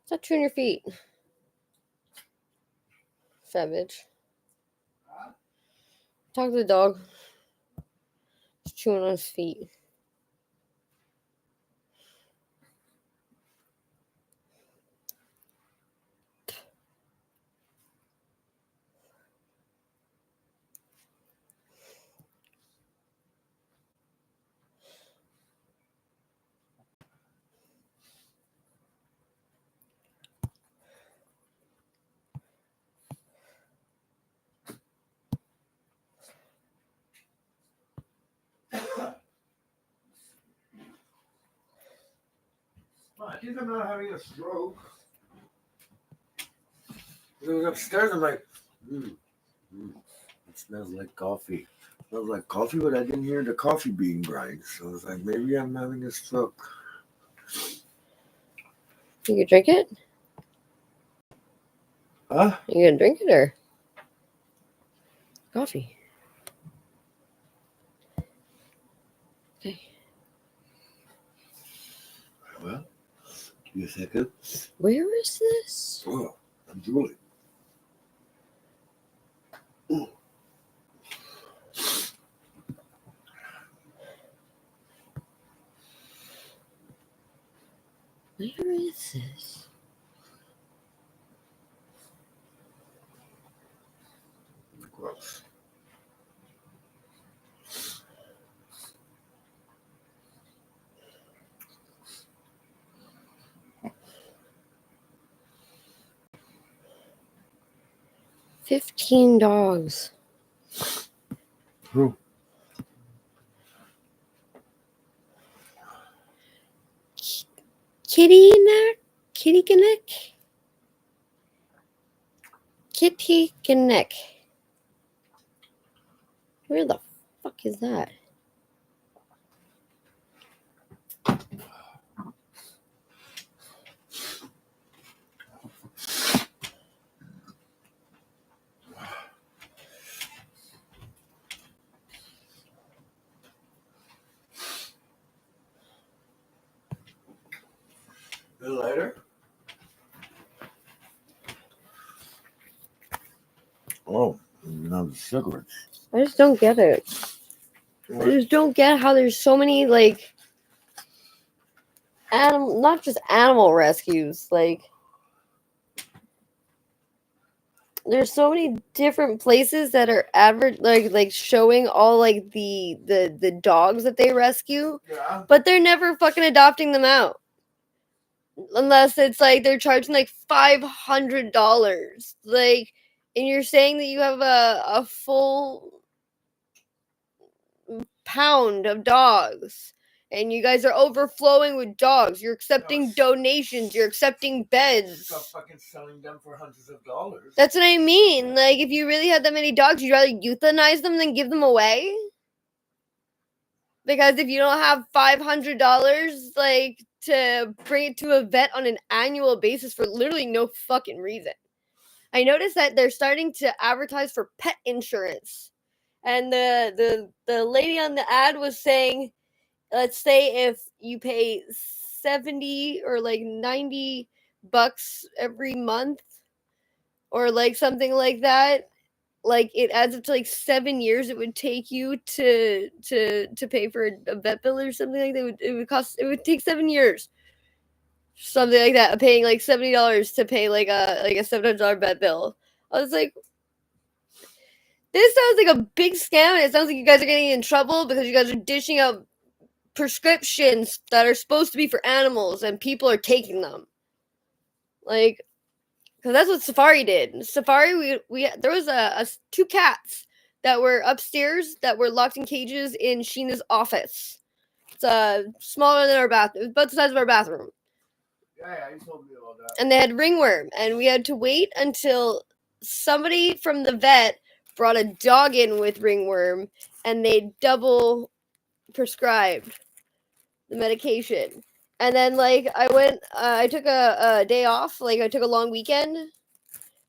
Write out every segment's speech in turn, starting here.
Stop chewing your feet. Savage. Talk to the dog. He's chewing on his feet. I think I'm not having a stroke. It was upstairs. I'm like, it smells like coffee. It smells like coffee, but I didn't hear the coffee being grind. So I was like, maybe I'm having a stroke. You can drink it? Huh? You gonna drink it or coffee? Okay. Well, give me a second. Where is this? Oh, I'm drooling. Where is this? Gross. $15. Who? Kitty neck? Kitty neck? Kitty neck. Where the fuck is that? A little lighter? Oh, now the cigarettes. I just don't get it. I just don't get how there's so many like animal, not just animal rescues. Like there's so many different places that are like showing all like the dogs that they rescue, Yeah. but they're never fucking adopting them out. Unless it's like they're charging like $500. Like, and you're saying that you have a full pound of dogs and you guys are overflowing with dogs. You're accepting donations, you're accepting beds. Stop fucking selling them for hundreds of dollars. That's what I mean. Like, if you really had that many dogs, you'd rather euthanize them than give them away? Because if you don't have $500, like, to bring it to a vet on an annual basis for literally no fucking reason. I noticed that they're starting to advertise for pet insurance. And the lady on the ad was saying, let's say if you pay 70 or like $90 every month or like something like that, like it adds up to like 7 years it would take you to pay for a vet bill or something like that. It would take 7 years, something like that, paying like $70 to pay like a $700 vet bill. I was like, this sounds like a big scam, and it sounds like you guys are getting in trouble because you guys are dishing out prescriptions that are supposed to be for animals and people are taking them. Like, because that's what Safari did. Safari, we there was two cats that were upstairs that were locked in cages in Sheena's office. It's smaller than our bathroom. It's about the size of our bathroom. Yeah, you told me about that. And they had ringworm, and we had to wait until somebody from the vet brought a dog in with ringworm, and they double prescribed the medication. And then, like, I took a day off, like, I took a long weekend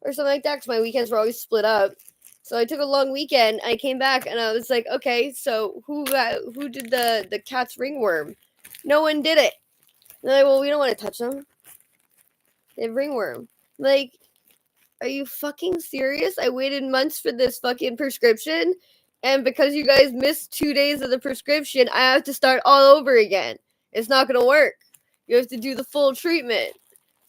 or something like that, because my weekends were always split up. So I took a long weekend, I came back, and I was like, okay, so who did the cat's ringworm? No one did it. And they're like, well, we don't want to touch them. They have ringworm. Like, are you fucking serious? I waited months for this fucking prescription, and because you guys missed 2 days of the prescription, I have to start all over again. It's not gonna work. You have to do the full treatment.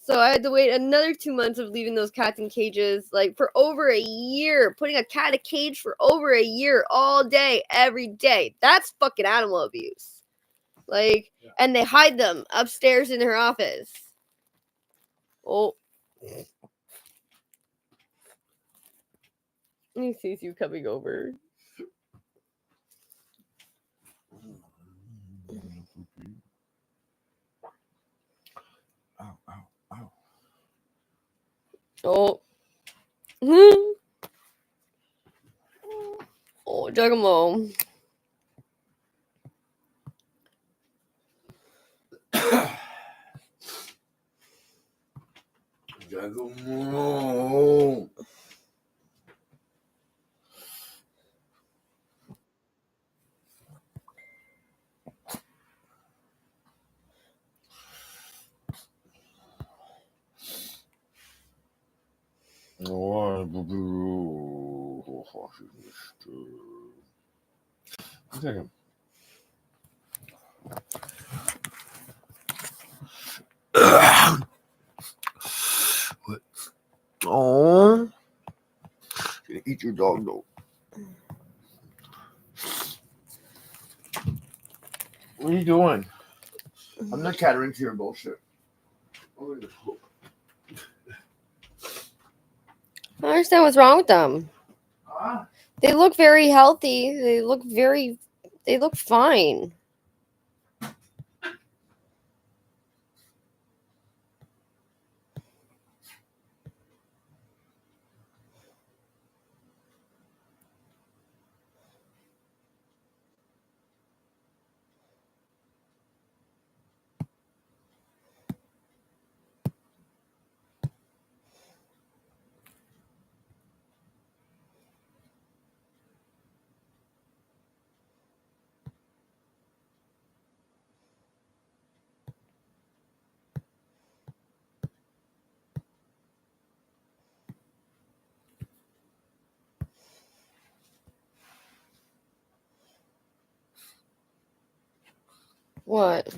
So I had to wait another 2 months of leaving those cats in cages, like for over a year, putting a cat in a cage for over a year, all day, every day. That's fucking animal abuse. Like, and they hide them upstairs in her office. Oh. He sees you coming over. Ow, ow, ow. Oh. Oh, Giacomo. Giacomo. What? Oh, eat your dog though. What are you doing? I'm not catering to your bullshit. I don't understand what's wrong with them. Huh? They look very healthy. They look fine. What?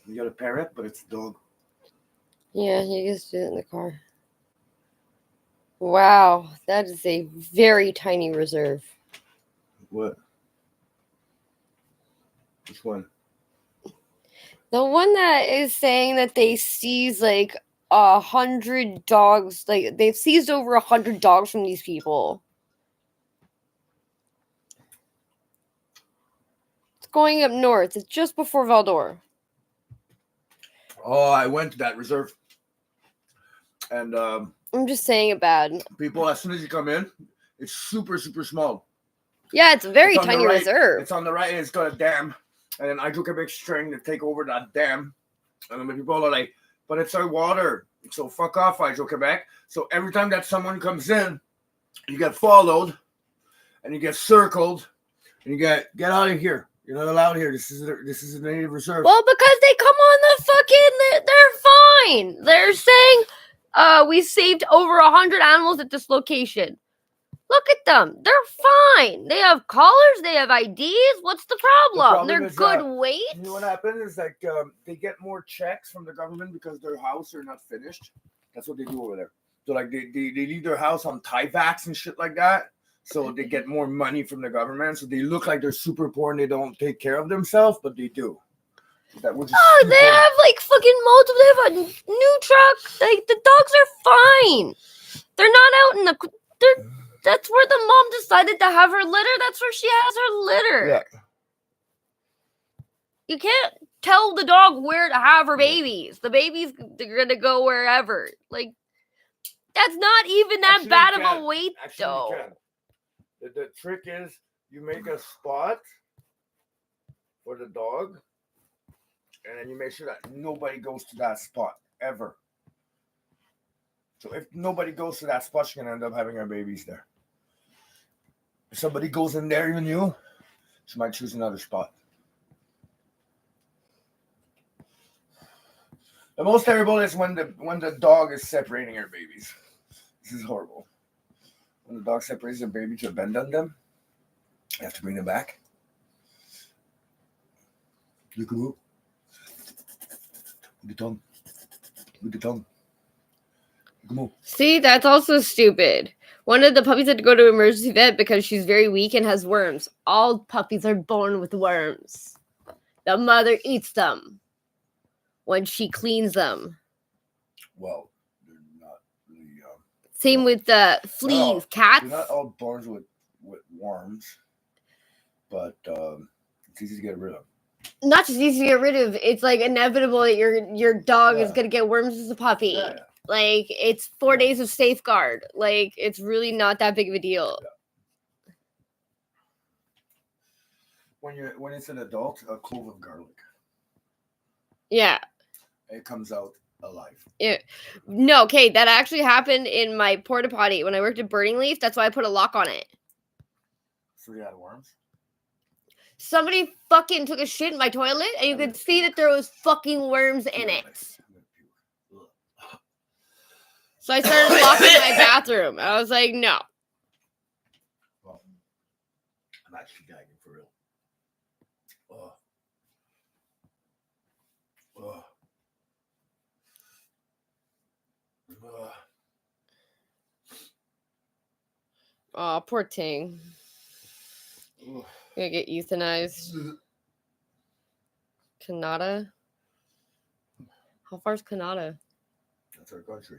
You got a parrot, but it's a dog. Yeah, you just did it in the car. Wow, that is a very tiny reserve. What? Which one? The one that is saying that they seize like 100 dogs, like they've seized over 100 dogs from these people. It's going up north. It's just before Valdor. Oh, I went to that reserve. And I'm just saying it bad. people, as soon as you come in, it's super, super small. Yeah, it's a very It's on the tiny right. reserve. It's on the right, and it's got a dam. And then I took a big string to take over that dam. And then the people are like, but it's our water. So fuck off, Ijo Quebec. So every time that someone comes in, you get followed, and you get circled, and you get out of here. You're not allowed here. This is a native reserve. Well, because they come on the fucking, they're fine. They're saying, we saved over 100 animals at this location. Look at them. They're fine. They have collars. They have IDs. What's the problem? They're is, good weight. You know what happened is like they get more checks from the government because their house are not finished. That's what they do over there. So like they leave their house on tie backs and shit like that. So they get more money from the government. So they look like they're super poor and they don't take care of themselves, but they do. That was Oh, they have like fucking multiple. They have a new truck. Like the dogs are fine. They're not out in the. That's where the mom decided to have her litter. That's where she has her litter. Yeah. You can't tell the dog where to have her babies. The babies, they're gonna go wherever. Like, that's not even that Actually, bad you of a can. wait, Actually, you though. can. The trick is you make a spot for the dog, and then you make sure that nobody goes to that spot ever. So if nobody goes to that spot, she's gonna end up having her babies there. If somebody goes in there, even you, she might choose another spot. The most terrible is when the dog is separating her babies. This is horrible. When the dog separates their baby to bend on them, you have to bring them back. Look at you. With the tongue. With the tongue. Come on. See, that's also stupid. One of the puppies had to go to emergency vet because she's very weak and has worms. All puppies are born with worms. The mother eats them when she cleans them. Well, they're not really. Same with the fleas, cats. They're not all born with worms, but it's easy to get rid of. Not just easy to get rid of. It's like inevitable that your dog is gonna get worms as a puppy. Yeah. Like it's 4 days of safeguard. Like it's really not that big of a deal. Yeah. When it's an adult, a clove of garlic. Yeah. It comes out alive. Yeah. No, okay, that actually happened in my porta potty when I worked at Burning Leaf. That's why I put a lock on it. So you had worms? Somebody fucking took a shit in my toilet and you could see that there was fucking worms in it. So I started locking my bathroom. I was like, no. Well, I'm actually gagging for real. Oh, poor Ting. Gonna get euthanized. Canada? How far is Canada? That's our country.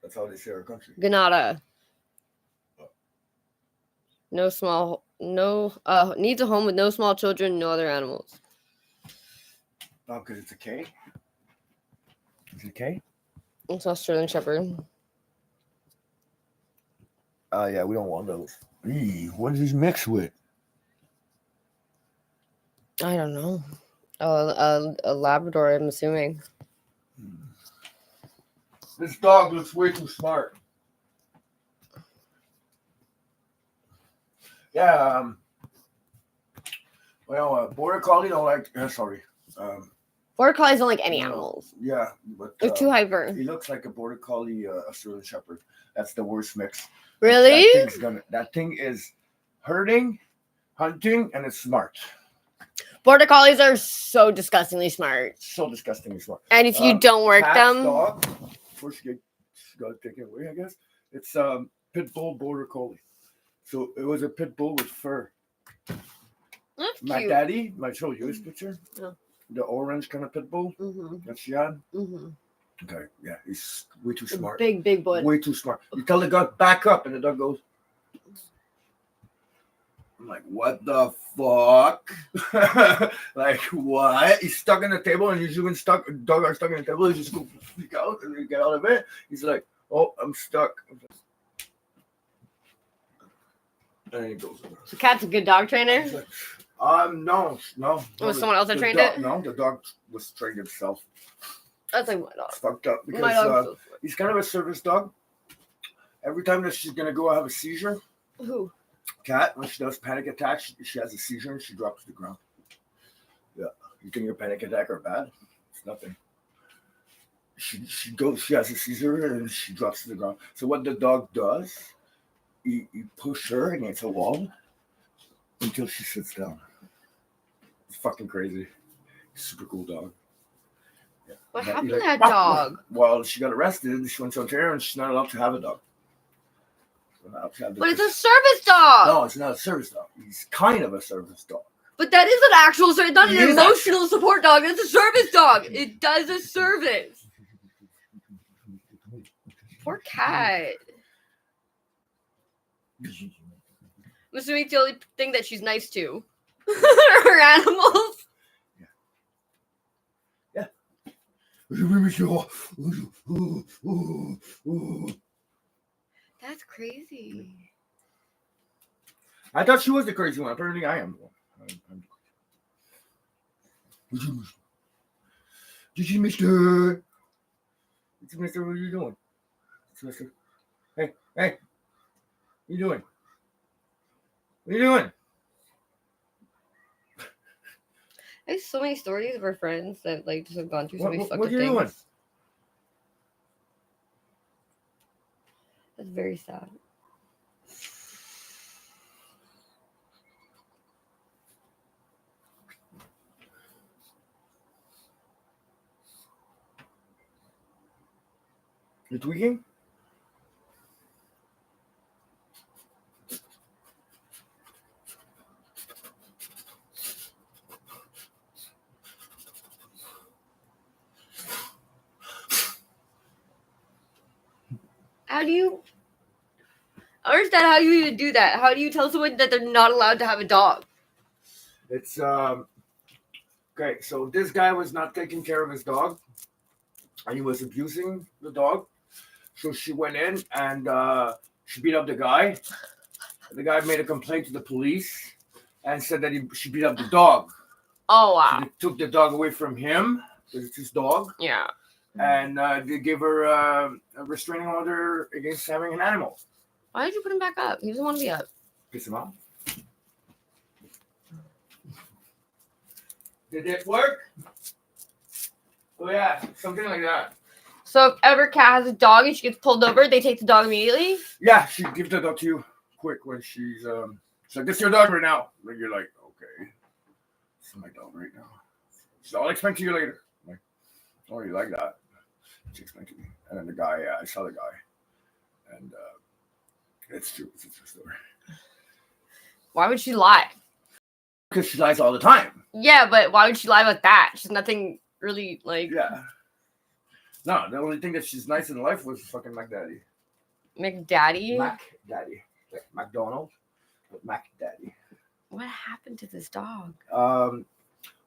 That's how they say our country. Canada. Needs a home with no small children, no other animals. Oh, because it's a K? Is it a K? It's Australian Shepherd. Yeah, we don't want those. What is this mixed with? I don't know. A Labrador, I'm assuming. This dog looks way too smart. Yeah, Border Collie don't like. Sorry. Border Collies don't like any animals. Yeah, but They're too hyper. He looks like a Border Collie Australian Shepherd. That's the worst mix. Really? That thing is herding, hunting, and it's smart. Border Collies are so disgustingly smart. So disgustingly smart. And if you don't work them... Dog, before she got taken away, I guess. It's Pit Bull Border Collie. So it was a Pit Bull with fur. That's My cute. daddy, I showed you his picture. Yeah. The orange kind of Pit Bull that she had. Mm-hmm. Okay, yeah, he's way too smart. Big boy. Way too smart. You tell the dog back up, and the dog goes. I'm like, what the fuck? Like, what? He's stuck in the table, and he's even stuck. Dog are stuck in the table. He just go freak out, and he get out of it. He's like, oh, I'm stuck. And he goes. The cat's a good dog trainer? Like, no. Was someone else that trained it? No, the dog was trained himself. That's like my dog. It's fucked up My because dog's so sweet. he's kind of a service dog. Every time that she's gonna go have a seizure, Who? Cat, when she does panic attacks, she has a seizure and she drops to the ground. Yeah, you think your panic attack are bad? It's nothing. She has a seizure and she drops to the ground. So what the dog does, you push her against a wall until she sits down. It's fucking crazy. Super cool dog. Yeah. What happened to that dog? Well, she got arrested. She went to Ontario and she's not allowed to have a dog. But it's a service dog. No, it's not a service dog. He's kind of a service dog. But that is an actual service, not an He is emotional support dog. It's a service dog. It does a service. Poor cat. I'm assuming it's the only thing that she's nice to. Her animals. Yeah. That's crazy. I thought she was the crazy one. Apparently, I am the one. Did you, Mister? Mister, what are you doing? Mister, hey, what are you doing? What are you doing? I have so many stories of our friends that like just have gone through so many fucked up what are you things. doing? That's very sad. You tweaking? How do you I understand how you even do that? How do you tell someone that they're not allowed to have a dog? It's okay. So this guy was not taking care of his dog, and he was abusing the dog. So she went in and she beat up the guy. The guy made a complaint to the police and said that she beat up the dog. Oh wow! So they took the dog away from him because it's his dog. Yeah. And they gave her a restraining order against having an animal. Why did you put him back up? He doesn't want to be up. Piss him off. Did it work? Oh yeah, something like that. So if ever Kat has a dog and she gets pulled over, they take the dog immediately? Yeah, she gives the dog to you quick when she's like, this is your dog right now. Like you're like, okay, this is my dog right now. So I'll explain to you later. I'm like, oh, you like that? She explained to me. And then the guy, I saw the guy. And it's true. It's a true story. Why would she lie? Because she lies all the time. Yeah, but why would she lie about that? She's nothing really like. Yeah. No, the only thing that she's nice in life was fucking Mac Daddy. McDaddy? Mac Daddy. Like McDonald's, but Mac Daddy. What happened to this dog?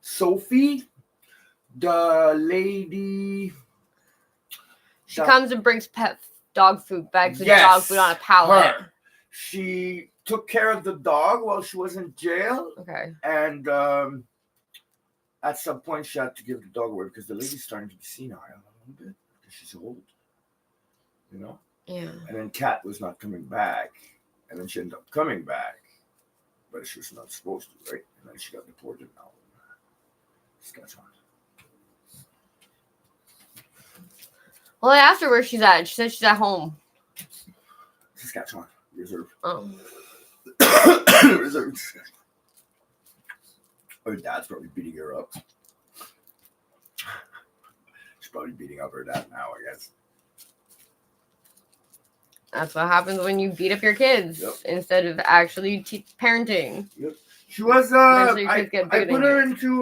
Sophie, the lady. She comes and brings pet dog food, bags of dog food on a pallet. Her. She took care of the dog while she was in jail. Okay. And at some point, she had to give the dog away because the lady's starting to be senile a little bit because she's old. You know? Yeah. And then Kat was not coming back. And then she ended up coming back. But she was not supposed to, right? And then she got deported now. Saskatchewan. Well, I asked her where she's at. She said she's at home. Saskatchewan. Reserve. Oh. Reserve. Her dad's probably beating her up. She's probably beating up her dad now, I guess. That's what happens when you beat up your kids instead of actually parenting. Yep. She was, I put her into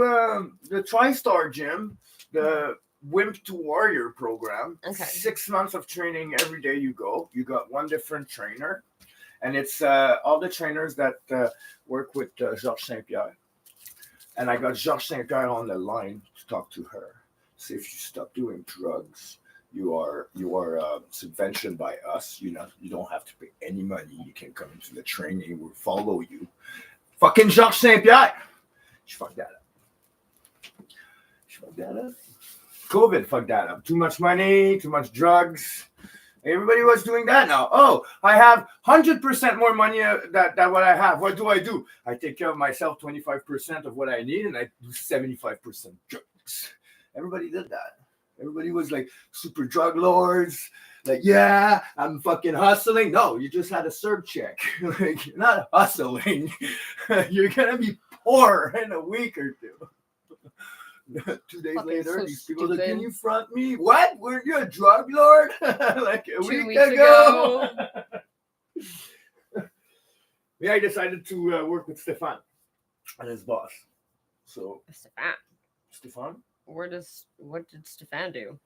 the TriStar gym, the Wimp to Warrior program. Okay. 6 months of training every day you go. You got one different trainer. And it's all the trainers that work with Georges Saint-Pierre. And I got Georges Saint-Pierre on the line to talk to her. So if you stop doing drugs, you are subventioned by us. You don't have to pay any money. You can come into the training. We'll follow you. Fucking Georges Saint-Pierre. She fucked that up. COVID fucked that up. Too much money, too much drugs. Everybody was doing that now. Oh, I have 100% more money than what I have. What do? I take care of myself 25% of what I need, and I do 75% drugs. Everybody did that. Everybody was like super drug lords. Like, yeah, I'm fucking hustling. No, you just had a CERB check. Like, you're not hustling. You're gonna be poor in a week or two. 2 days Fucking later, so these people stupid. like, can you front me? What? Were you a drug lord? Like a 2 week weeks ago? Yeah, I decided to work with Stefan and his boss. So Stefan. Stefan. What did Stefan do?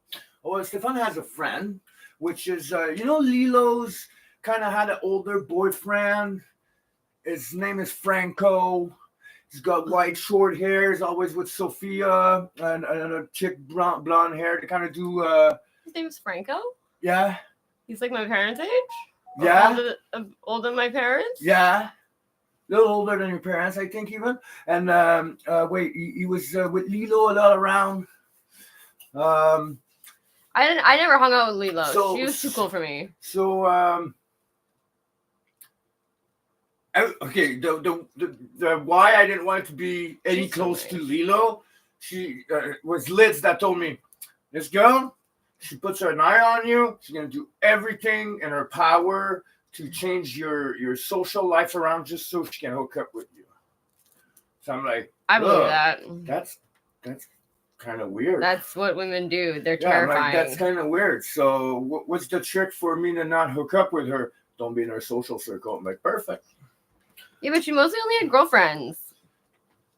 Oh, Stefan has a friend, which is Lilo's kind of had an older boyfriend. His name is Franco. He's got white short hair. He's always with Sophia and a chick blonde hair to kind of do. His name is Franco. Yeah. He's like my parents' age. Yeah. Older than my parents. Yeah. A little older than your parents, I think, even. And he was with Lilo a lot around. I never hung out with Lilo. So, she was too cool for me. So okay, the why I didn't want to be any She's so close nice. to Lilo, she was Liz that told me, this girl, she puts her eye on you. She's gonna do everything in her power to change your social life around just so she can hook up with you. So I'm like, I believe "Ugh, that. That's kind of weird. That's what women do. They're Yeah, I'm terrifying. like, that's kind of weird. So what's the trick for me to not hook up with her? Don't be in her social circle. I'm like, perfect. Yeah, but she mostly only had girlfriends.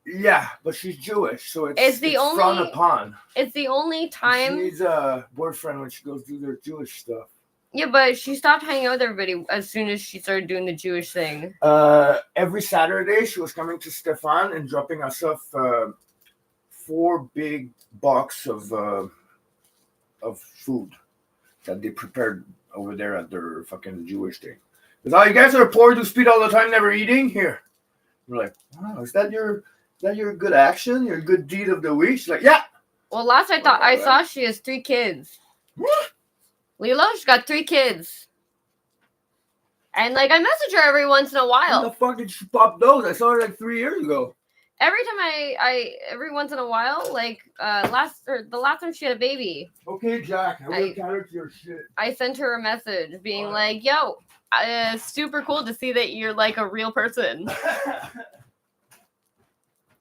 Yeah, but she's Jewish, so it's It's the only- frowned upon. It's the only time. She needs a boyfriend when she goes do their Jewish stuff. Yeah, but she stopped hanging out with everybody as soon as she started doing the Jewish thing. Every Saturday, she was coming to Stefan and dropping us off 4 big box of food that they prepared over there at their fucking Jewish thing. Because all you guys are poor to speed all the time, never eating. Here, we're like, wow, is that your good action, your good deed of the week? She's like, yeah. Well, last I saw she has 3 kids. Lilo, she's got 3 kids. And like I message her every once in a How while. the fuck did she pop those? I saw her like 3 years ago. Every time every once in a while, like the last time she had a baby, Okay, Jack, I will counter to your shit. I sent her a message being What? like, "Yo, super cool to see that you're like a real person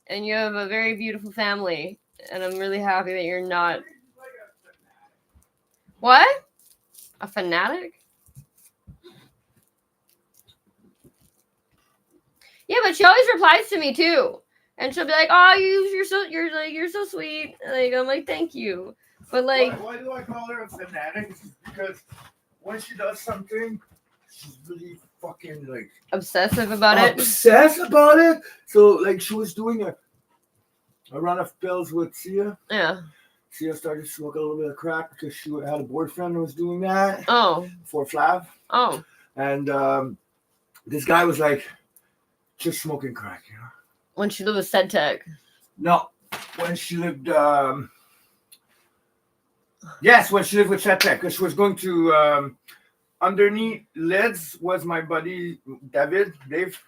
and you have a very beautiful family, and I'm really happy that you're not." What? A fanatic? Yeah, but she always replies to me too, and she'll be like, "Oh, you're so sweet." Like I'm like, "Thank you," but like, why do I call her a fanatic? It's because when she does something, she's really fucking like obsessive about it. obsessed about it. So like she was doing a run of pills with Sia. Yeah. Sia started to smoke a little bit of crack because she had a boyfriend who was doing that. Oh. For Flav. Oh. And this guy was like, just smoking crack, you know. When she lived with SedTech. No, when she lived. Yes, when she lived with SedTech, because she was going to. Underneath Liz was my buddy Dave.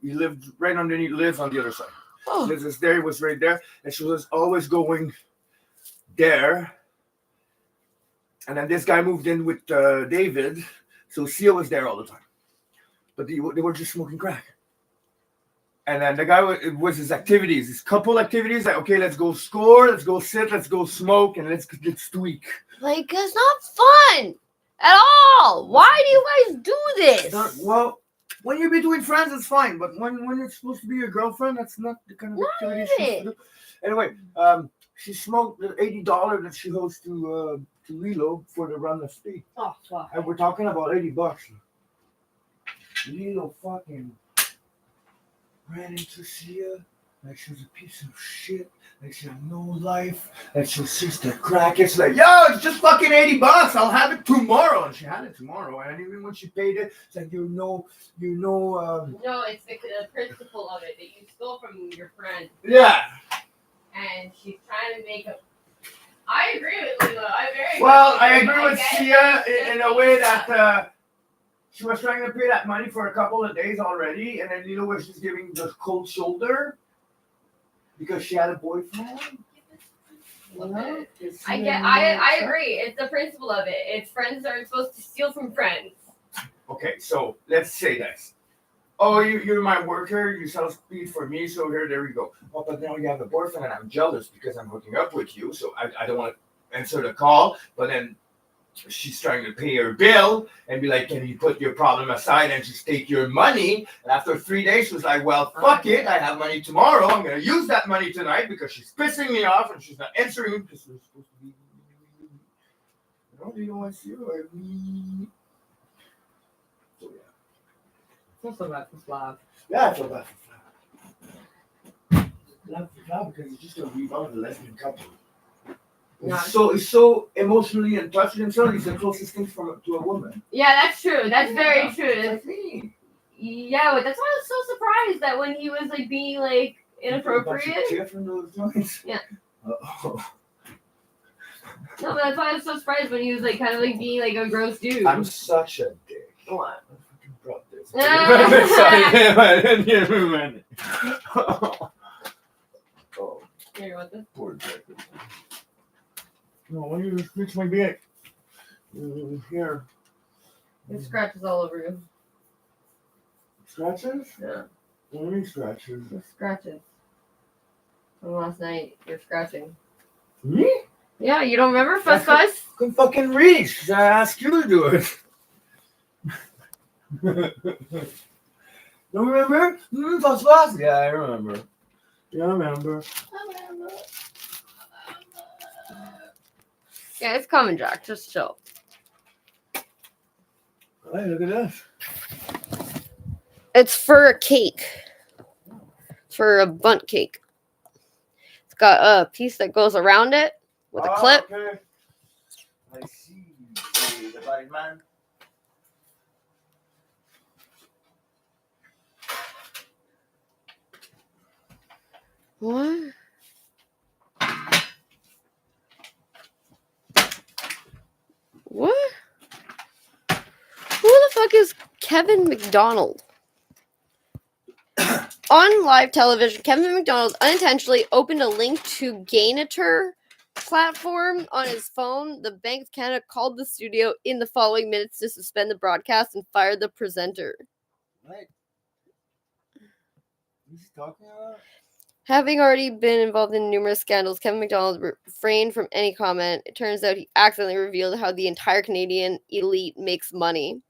He lived right underneath Liz on the other side. Oh. Liz is there, he was right there, and she was always going there. And then this guy moved in with David, so Sia was there all the time. But they were just smoking crack. And then the guy was his activities, his couple activities. Like, okay, let's go score, let's go sit, let's go smoke, and let's tweak. Like, it's not fun at all. Why do you guys do this? Well, when you're between friends, it's fine. But when it's supposed to be your girlfriend, that's not the kind of activity she's supposed to do. Anyway, she smoked the $80 that she owes to Lilo for the run of fee. Oh, fuck. And we're talking about $80. Lilo fucking ran into Sia like she was a piece of shit, like she had no life, like she was just a crack. It's like, yo, it's just fucking $80. I'll have it tomorrow. And she had it tomorrow. And even when she paid it, it's like, No, it's the principle of it that you stole from your friend. Yeah. And she's trying to make a. I agree with Lilo. I agree with Sia in a way that she was trying to pay that money for a couple of days already, and then Lilo was just giving the cold shoulder because she had a boyfriend. I agree. It's the principle of it. It's friends aren't supposed to steal from friends. Okay, so let's say this. Oh, you're my worker, you sell speed for me, so there we go. Oh, but now you have a boyfriend and I'm jealous because I'm hooking up with you, so I don't want to answer the call, but then she's trying to pay her bill and be like, can you put your problem aside and just take your money? And after 3 days, she was like, well, fuck it. I have money tomorrow. I'm going to use that money tonight because she's pissing me off and she's not answering me because we're supposed to be. You don't want to see her. So, yeah. That's so bad for Slav. Yeah, I feel bad for Flav. Love for Flav because he's just going to rebound the lesbian couple. Yeah. He's so emotionally in touch with himself. He's the closest thing to a woman. Yeah, that's true. That's very true. Like me. Yeah, but that's why I was so surprised that when he was like being like inappropriate. Yeah. No, but that's why I was so surprised when he was like kind of like being like a gross dude. I'm such a dick. What? I fucking brought this. Oh, Here, you want this? poor dick. No, why don't you just fix my dick? Here. There's scratches all over you. Scratches? Yeah. What do you mean scratches? There's scratches. From last night, you're scratching. Me? Yeah, you don't remember Fuss Fuss? Couldn't fucking reach. I asked you to do it. Don't remember? Fuss Fuss? Yeah, I remember. Yeah, I remember. Yeah, it's coming, Jack. Just chill. Hey, look at this. It's for a cake. It's for a bunt cake. It's got a piece that goes around it with a clip. Okay. I see. The body man. What? What? Who the fuck is Kevin McDonald? On live television, Kevin McDonald unintentionally opened a link to Gainator platform on his phone. The Bank of Canada called the studio in the following minutes to suspend the broadcast and fire the presenter. What? Who's he talking about? Having already been involved in numerous scandals, Kevin McDonald refrained from any comment. It turns out he accidentally revealed how the entire Canadian elite makes money.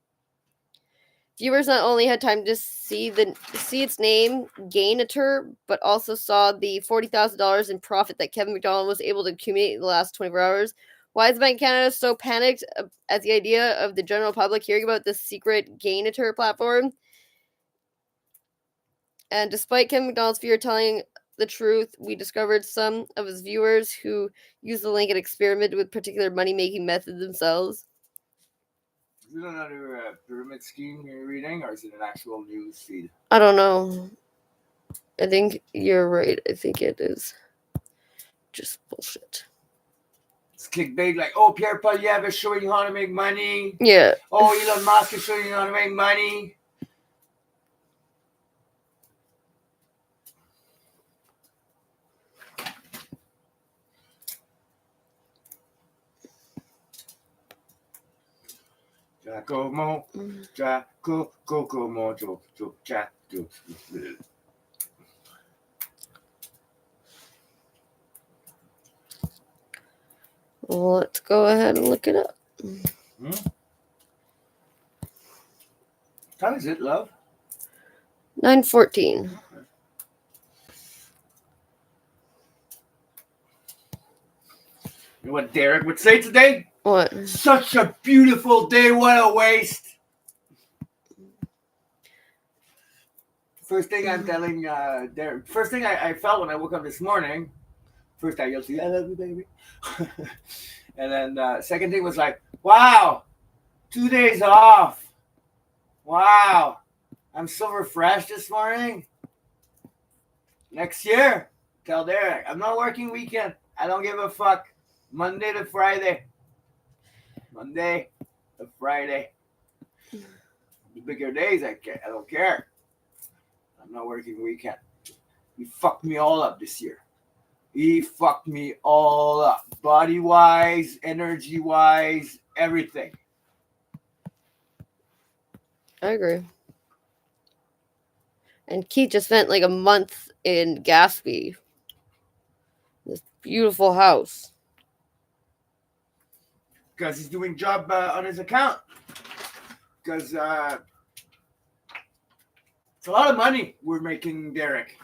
Viewers not only had time to see its name, Gainator, but also saw the $40,000 in profit that Kevin McDonald was able to accumulate in the last 24 hours. Why is the Bank of Canada so panicked at the idea of the general public hearing about this secret Gainator platform? And despite Kevin McDonald's fear of telling the truth, we discovered some of his viewers who used the link and experimented with particular money-making methods themselves. Is it another pyramid scheme you're reading, or is it an actual news feed? I don't know. I think you're right. I think it is just bullshit. It's clickbait, like, oh, Pierre Poilievre is showing you how to make money. Yeah. Oh, Elon Musk is showing you how to make money. Giacomo, Giacomo, Well, let's go ahead and look it up. How is it, love? 9:14. You know what Derek would say today? What? Such a beautiful day. What a waste. First thing I'm telling Derek. First thing I felt when I woke up this morning. First I yelled to you, I love you, baby. And then second thing was like, wow, 2 days off. Wow. I'm so refreshed this morning. Next year, tell Derek, I'm not working weekend. I don't give a fuck. Monday to Friday. Monday to Friday. The bigger days, I don't care. I'm not working weekend. He fucked me all up this year. He fucked me all up. Body-wise, energy-wise, everything. I agree. And Keith just spent like a month in Gaspé. This beautiful house. because he's doing job on his account. Because it's a lot of money we're making, Derek.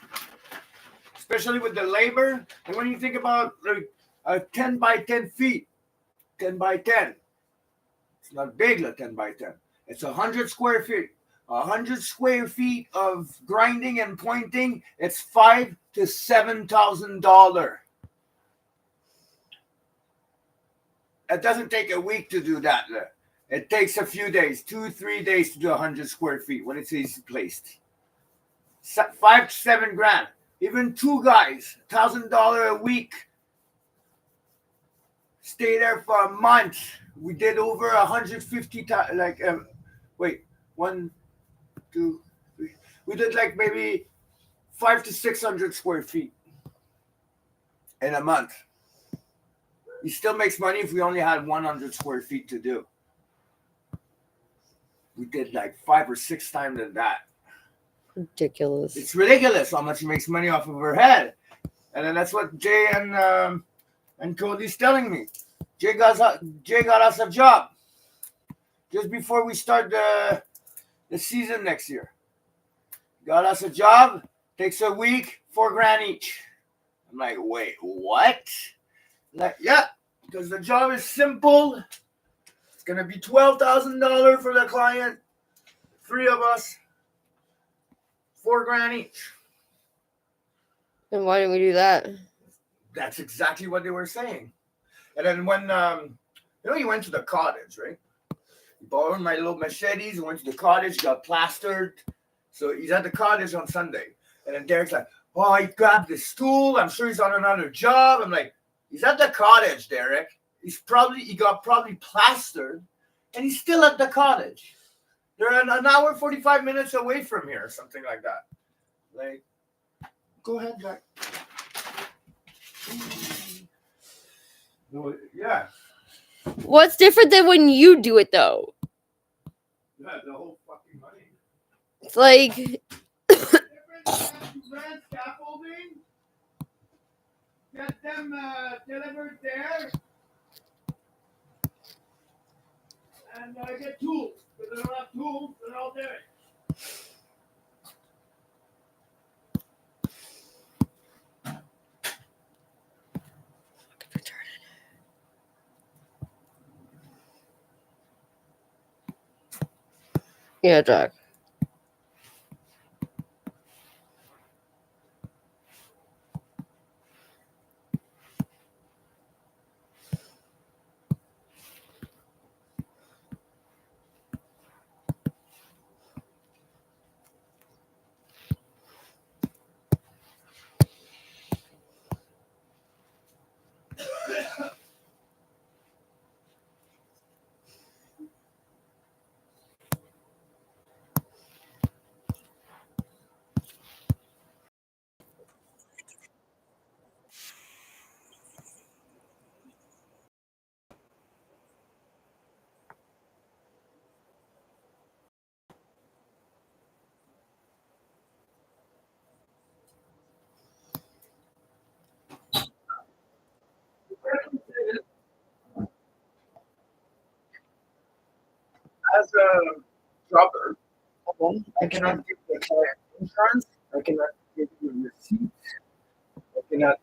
Especially with the labor. And when you think about like 10 by 10 feet, 10 by 10. It's not big, like 10 by 10. It's 100 square feet. 100 square feet of grinding and pointing. It's $5,000 to $7,000. It doesn't take a week to do that. It takes a few days, 2-3 days to do 100 square feet when it's easy placed. 5 to 7 grand. Even two guys, $1,000 a week. Stay there for a month. We did over 150. Wait, 1, 2, 3. We did like maybe 500 to 600 square feet in a month. He still makes money if we only had 100 square feet to do. We did like 5 or 6 times than that. Ridiculous. It's ridiculous how much he makes money off of her head. And then that's what Jay and Cody's telling me. Jay got us a job just before we start the season next year. Got us a job, takes a week, $4,000 each. I'm like, wait, what? Like, yeah, because the job is simple. It's gonna be $12,000 for the client, 3 of us, $4,000 each. And why didn't we do that? That's exactly what they were saying. And then when he went to the cottage, right? He borrowed my little machetes, went to the cottage, got plastered. So he's at the cottage on Sunday. And then Derek's like, oh, he grabbed the stool. I'm sure he's on another job. I'm like, he's at the cottage, Derek. He got plastered, and he's still at the cottage. They're an hour, 45 minutes away from here, something like that. Like, go ahead, Jack. No, yeah. What's different than when you do it, though? Yeah, the whole fucking money. It's like, Rent scaffolding, get them delivered there, and get tools. If they don't have tools, they're all there. yeah, Jack. As a jobber, I cannot give the client insurance. I cannot give you receipts. I cannot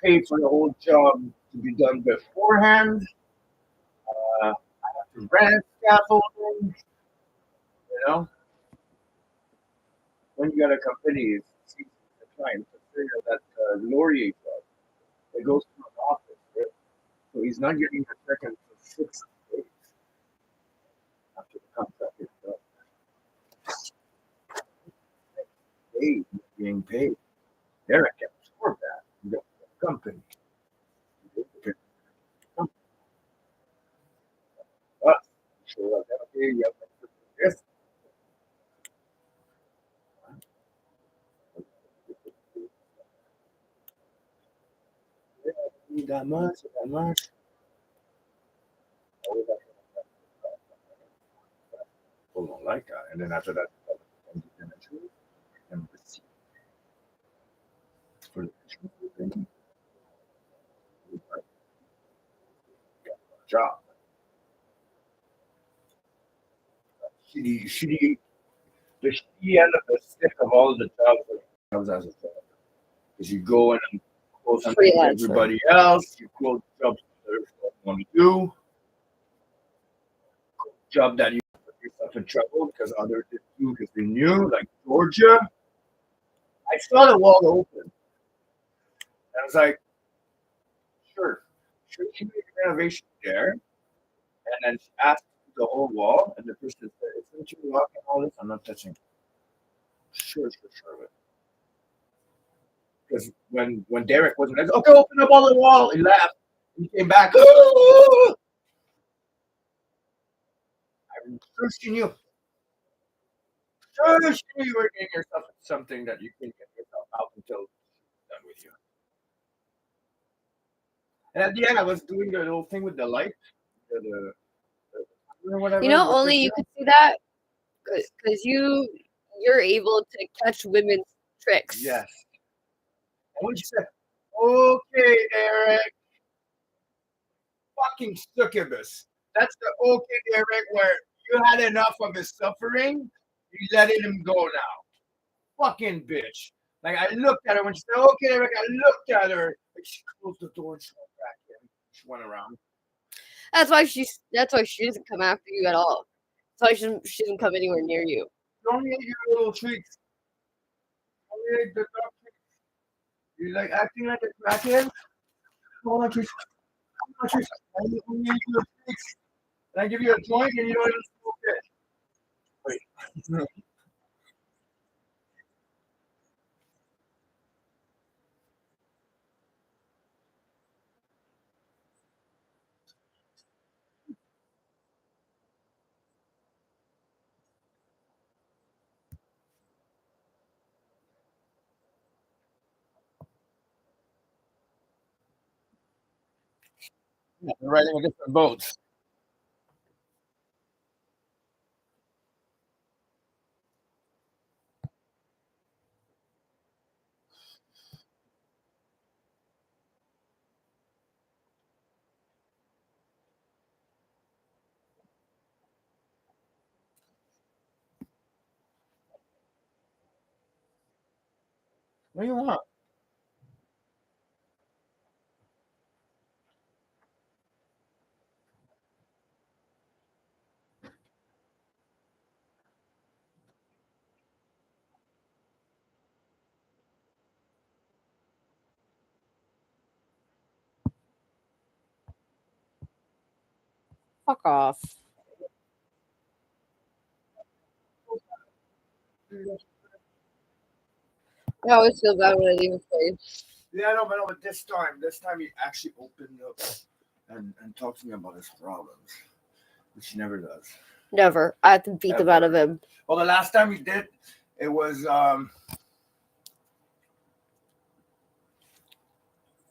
pay for the whole job to be done beforehand. I have to rent scaffolding. You know, when you got a company, it's easy for the client to figure that Laurier job. It goes to an office, right? So he's not getting a check until 6 days after the contract is done. Paid, being paid. Derek can absorb that. You got the company. So okay, you have to put this. That much, that much. People don't like that. And then after that, and receipt for the job. Shitty, the shitty end of the stick of all the jobs as a job. Because you go in and close on Freelancer. everybody else, you close jobs that others don't want to do, job that you put yourself in trouble because others did too because they knew, like Georgia. I saw the wall open. And I was like, sure, she made a renovation there. And then she asked the whole wall, and the person said, isn't you locking all this? I'm not touching. Sure. Because when Derek wasn't like, okay, open up all the wall, he laughed. He came back. Oh! I'm sure she knew. Sure she knew you were getting yourself into something that you couldn't get yourself out until she was done with you. And at the end, I was doing the little thing with the light. The whatever. You know, only you could see that because you're able to catch women's tricks. Yes. And when she said, okay, Derek, fucking succubus. That's the okay, Derek, where you had enough of his suffering, you letting him go now. Fucking bitch. Like, I looked at her when she said, okay, Derek, I looked at her. Like, she closed the door and she went back in. She went around. That's why she doesn't come after you at all. That's why she doesn't come anywhere near you. You only ate your little treats. You only ate the dog treats. You like acting like a crackhead? Come on, treats. I only ate your treats. And I give you a joint and you don't even smoke it. Wait. Yeah, they're riding a different boat. What do you want? Fuck off. I always feel bad when I leave a place. Yeah, no, but this time he actually opened up and talked to me about his problems, which he never does. Never. I have to beat them out of him. Well, the last time he did, it was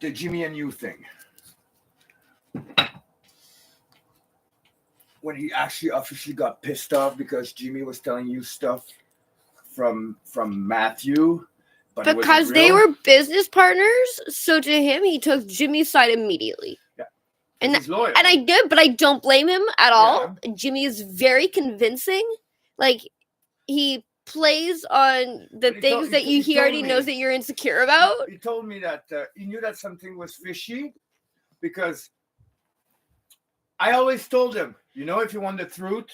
the Jimmy and you thing. When he actually officially got pissed off because Jimmy was telling you stuff from Matthew. But because they were business partners, so to him, he took Jimmy's side immediately. Yeah. And he's loyal. And I did, but I don't blame him at all. Jimmy is very convincing. Like, he plays on the things that he already knows that you're insecure about. He told me that he knew that something was fishy because I always told him, you know, if you want the truth,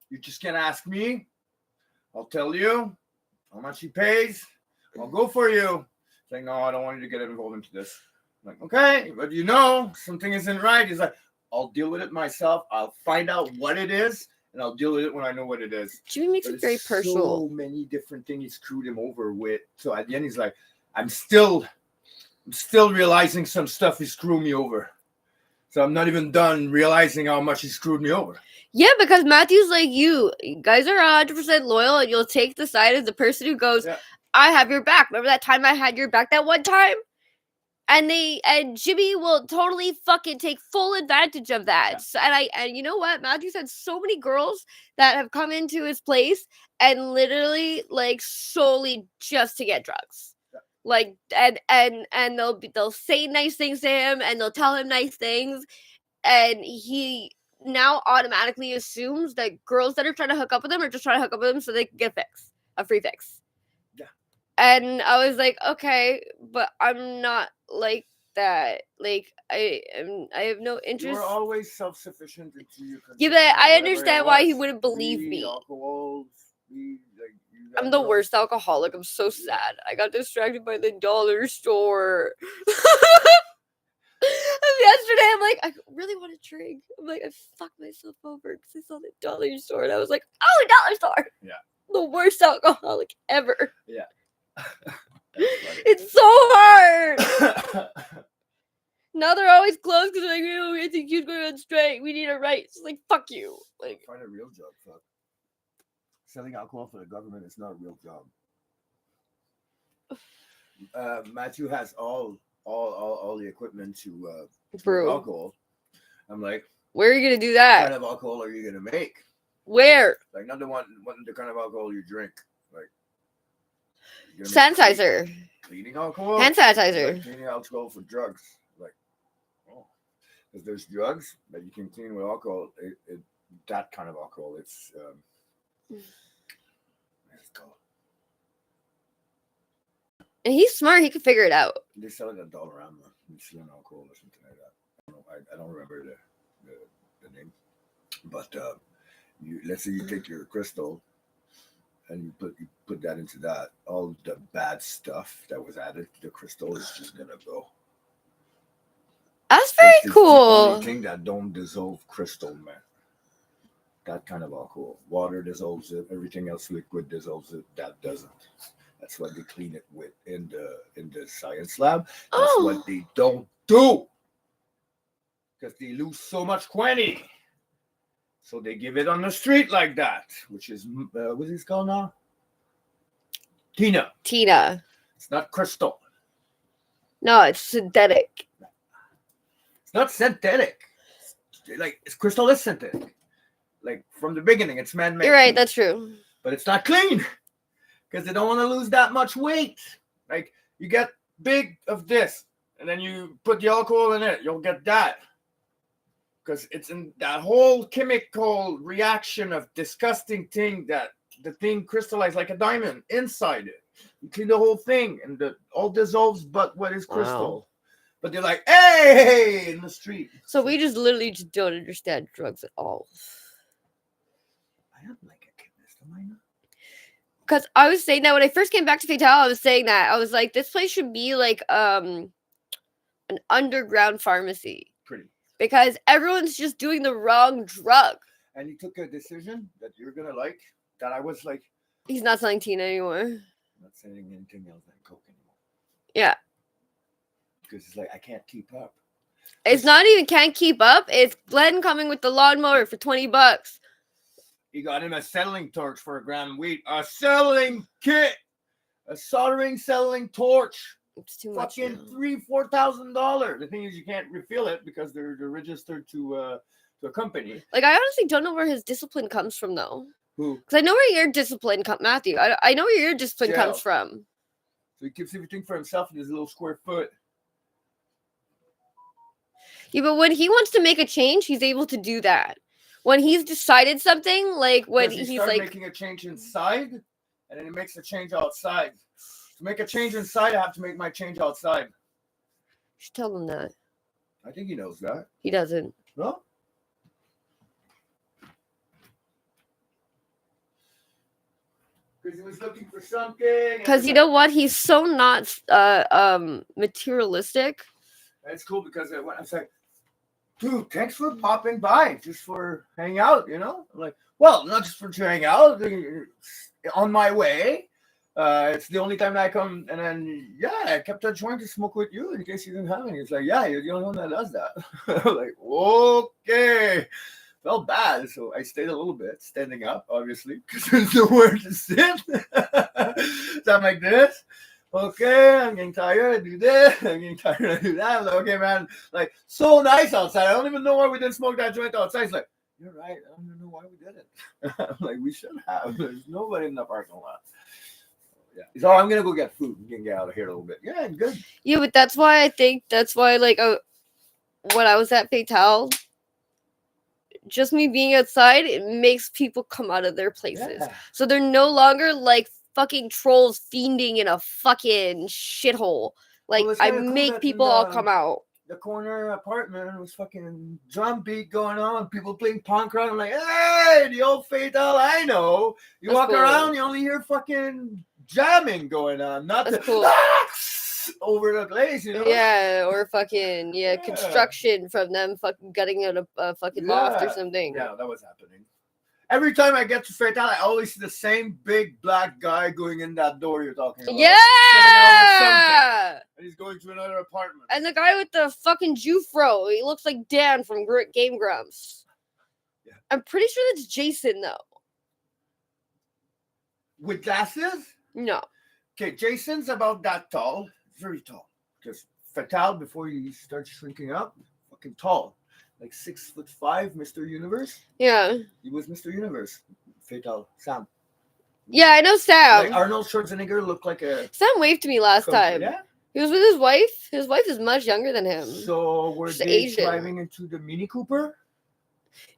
you just can ask me. I'll tell you how much he pays. I'll go for you. He's like, no, I don't want you to get involved into this. I'm like, okay, but you know, something isn't right. He's like, I'll deal with it myself. I'll find out what it is, and I'll deal with it when I know what it is. Jimmy makes it very personal. So many different things he screwed him over with. So at the end, he's like, I'm still realizing some stuff he screwed me over. So I'm not even done realizing how much he screwed me over. Yeah, because Matthew's like, you guys are 100% loyal, and you'll take the side of the person who goes, I have your back. Remember that time I had your back that one time? And Jimmy will totally fucking take full advantage of that. Yeah. So, and you know what? Matthew's had so many girls that have come into his place and literally like solely just to get drugs. Yeah. Like and they'll say nice things to him and they'll tell him nice things. and he now automatically assumes that girls that are trying to hook up with him are just trying to hook up with him so they can get a free fix. Yeah. And I was like, okay, but I'm not like that. Like I have no You interest. were always self-sufficient until you Yeah, consumed but I whatever understand it why he was. wouldn't believe Weed, me. alcohol, weed, like, you I'm got the no- worst alcoholic. I'm so sad. I got distracted by the dollar store. Yesterday, I'm like, I really want to drink. I'm like, I fucked myself over because I saw the dollar store, and I was like, oh, dollar store. Yeah. The worst alcoholic ever. Yeah. It's so hard. Now they're always closed because like, oh, I think you're going on strike. We need a right. It's like, fuck you. Like, Find a real job, fuck. Selling alcohol for the government is not a real job. Matthew has all the equipment to brew. alcohol. I'm like, Where are you gonna do what that? kind of alcohol are you gonna make? Where? Like, not the kind of alcohol you drink. Like, you're gonna make Sanitizer. cleaning alcohol. Hand sanitizer. Like cleaning alcohol for drugs. Like, oh, because there's drugs that you can clean with alcohol. That kind of alcohol. It's what's it called? And he's smart. He can figure it out. They sell it at Dollarama. It's alcohol or something like that. I don't remember the name. But let's say you take your crystal and you put that into that. All the bad stuff that was added to the crystal is just gonna go. That's very It's the cool. only thing that don't dissolve crystal, man. That kind of alcohol. Water dissolves it. Everything else liquid dissolves it. That doesn't. That's what they clean it with in the science lab. That's what they don't do. Because they lose so much quantity. So they give it on the street like that, which is, what's it called now? Tina. It's not crystal. No, it's synthetic. It's not synthetic. It's crystal is synthetic. Like, from the beginning, it's man-made. You're right, that's true. But it's not clean. Because they don't want to lose that much weight. Like, you get big of this, and then you put the alcohol in it, you'll get that. Because it's in that whole chemical reaction of disgusting thing that the thing crystallized like a diamond inside it. You clean the whole thing, and all dissolves but what is crystal. Wow. But they're like, hey, in the street. So we just literally just don't understand drugs at all. I am like a chemist, am I not? Because I was saying that when I first came back to Fatal, I was saying that. I was like, this place should be like an underground pharmacy. Pretty. Because everyone's just doing the wrong drug. And he took a decision that you're going to like, that I was like. He's not selling Tina anymore. I'm not selling anything else than Coke anymore. Yeah. Because it's like, I can't keep up. It's not even can't keep up. It's Glenn coming with the lawnmower for $20. He got him a settling torch for a gram of wheat. A settling kit. A soldering settling torch. It's too much. Fucking $3,000-$4,000. The thing is, you can't refill it because they're registered to a company. Like, I honestly don't know where his discipline comes from, though. Who? Because I know where your discipline comes, Matthew. I know where your discipline Jail. comes from. So he keeps everything for himself in his little square foot. Yeah, but when he wants to make a change, he's able to do that. When he's decided something, like when Because he's started like making a change inside, and then he makes a change outside. To make a change inside, I have to make my change outside. You should tell him that. I think he knows that. He doesn't. No? Because he was looking for something. Because you know what? He's so not materialistic. That's cool because I was like, dude, thanks for popping by, just for hanging out, you know? I'm like, well, not just for hang out, on my way. It's the only time that I come, and then, yeah, I kept a joint to smoke with you in case you didn't have any. It's like, yeah, you're the only one that does that. I'm like, okay. Felt bad, so I stayed a little bit, standing up, obviously, because there's nowhere to sit. So I'm like this. Okay, I'm getting tired. I do this. I'm getting tired. I do that. I'm like, okay, man. Like, so nice outside. I don't even know why we didn't smoke that joint outside. He's like, you're right. I don't even know why we did it. I'm like, we should have. There's nobody in the parking lot. Yeah. He's I'm gonna go get food. We can get out of here a little bit. Yeah, good. Yeah, but that's why like when I was at Fatal, just me being outside, it makes people come out of their places. Yeah. So they're no longer like fucking trolls fiending in a fucking shithole. Like, it's I kinda cool make that people all come out. the corner apartment was fucking drum beat going on, people playing punk rock. I'm like, hey, the old fatal I know. You That's walk cool. around, you only hear fucking jamming going on, not That's the cool. over the place, you know? Yeah, or fucking construction from them fucking gutting out a fucking loft or something. Yeah, that was happening. Every time I get to Fatal, I always see the same big black guy going in that door you're talking about. Yeah! And he's going to another apartment. And the guy with the fucking Jufro, he looks like Dan from Game Grumps. Yeah. I'm pretty sure that's Jason, though. With glasses? No. Okay, Jason's about that tall. Very tall. Because Fatal, before he starts shrinking up, fucking tall. Like 6'5", Mr. Universe. Yeah. He was Mr. Universe. Fatal. Sam. Yeah, I know Sam. Like Arnold Schwarzenegger looked like a... Sam waved to me last time. Yeah? He was with his wife. His wife is much younger than him. So were She's they Asian. driving into the Mini Cooper?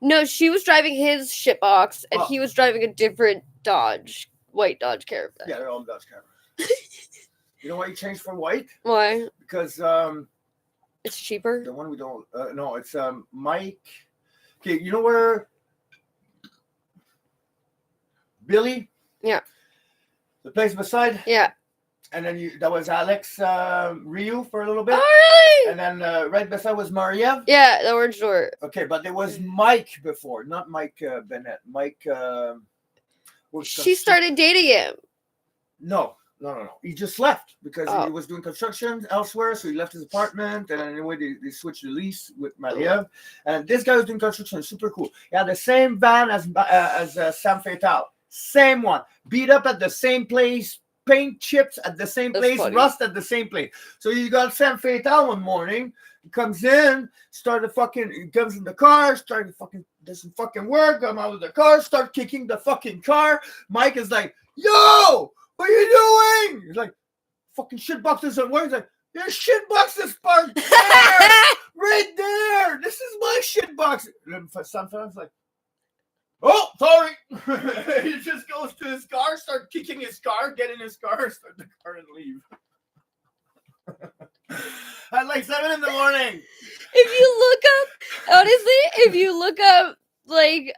No, she was driving his shitbox, and he was driving a different white Dodge Caravan. Yeah, they're all Dodge Caravans. You know why you changed for white? Why? Because It's cheaper. the one we don't. No, it's Mike. Okay, you know where Billy? Yeah. The place beside. Yeah. And then that was Alex Ryu for a little bit. Oh, really? And then right beside was Maria. Yeah, the orange door. Okay, but there was Mike before, not Mike Bennett. Mike. She started dating him. No. He just left because he was doing construction elsewhere, so he left his apartment. And anyway, they switched the lease with Maria. And this guy was doing construction, super cool. He had the same van as Sam Fatal, same one, beat up at the same place, paint chips at the same place, rust at the same place. So you got Sam Fatal one morning. He comes in, he comes in the car, does some fucking work, come out of the car, start kicking the fucking car. Mike is like, yo! What are you doing? He's like, fucking shit boxes at work. He's like, there's shit boxes parked there, right there. This is my shit box. And sometimes like, oh, sorry. He just goes to his car, start kicking his car, get in his car, start the car and leave. At like 7 a.m. If you look up like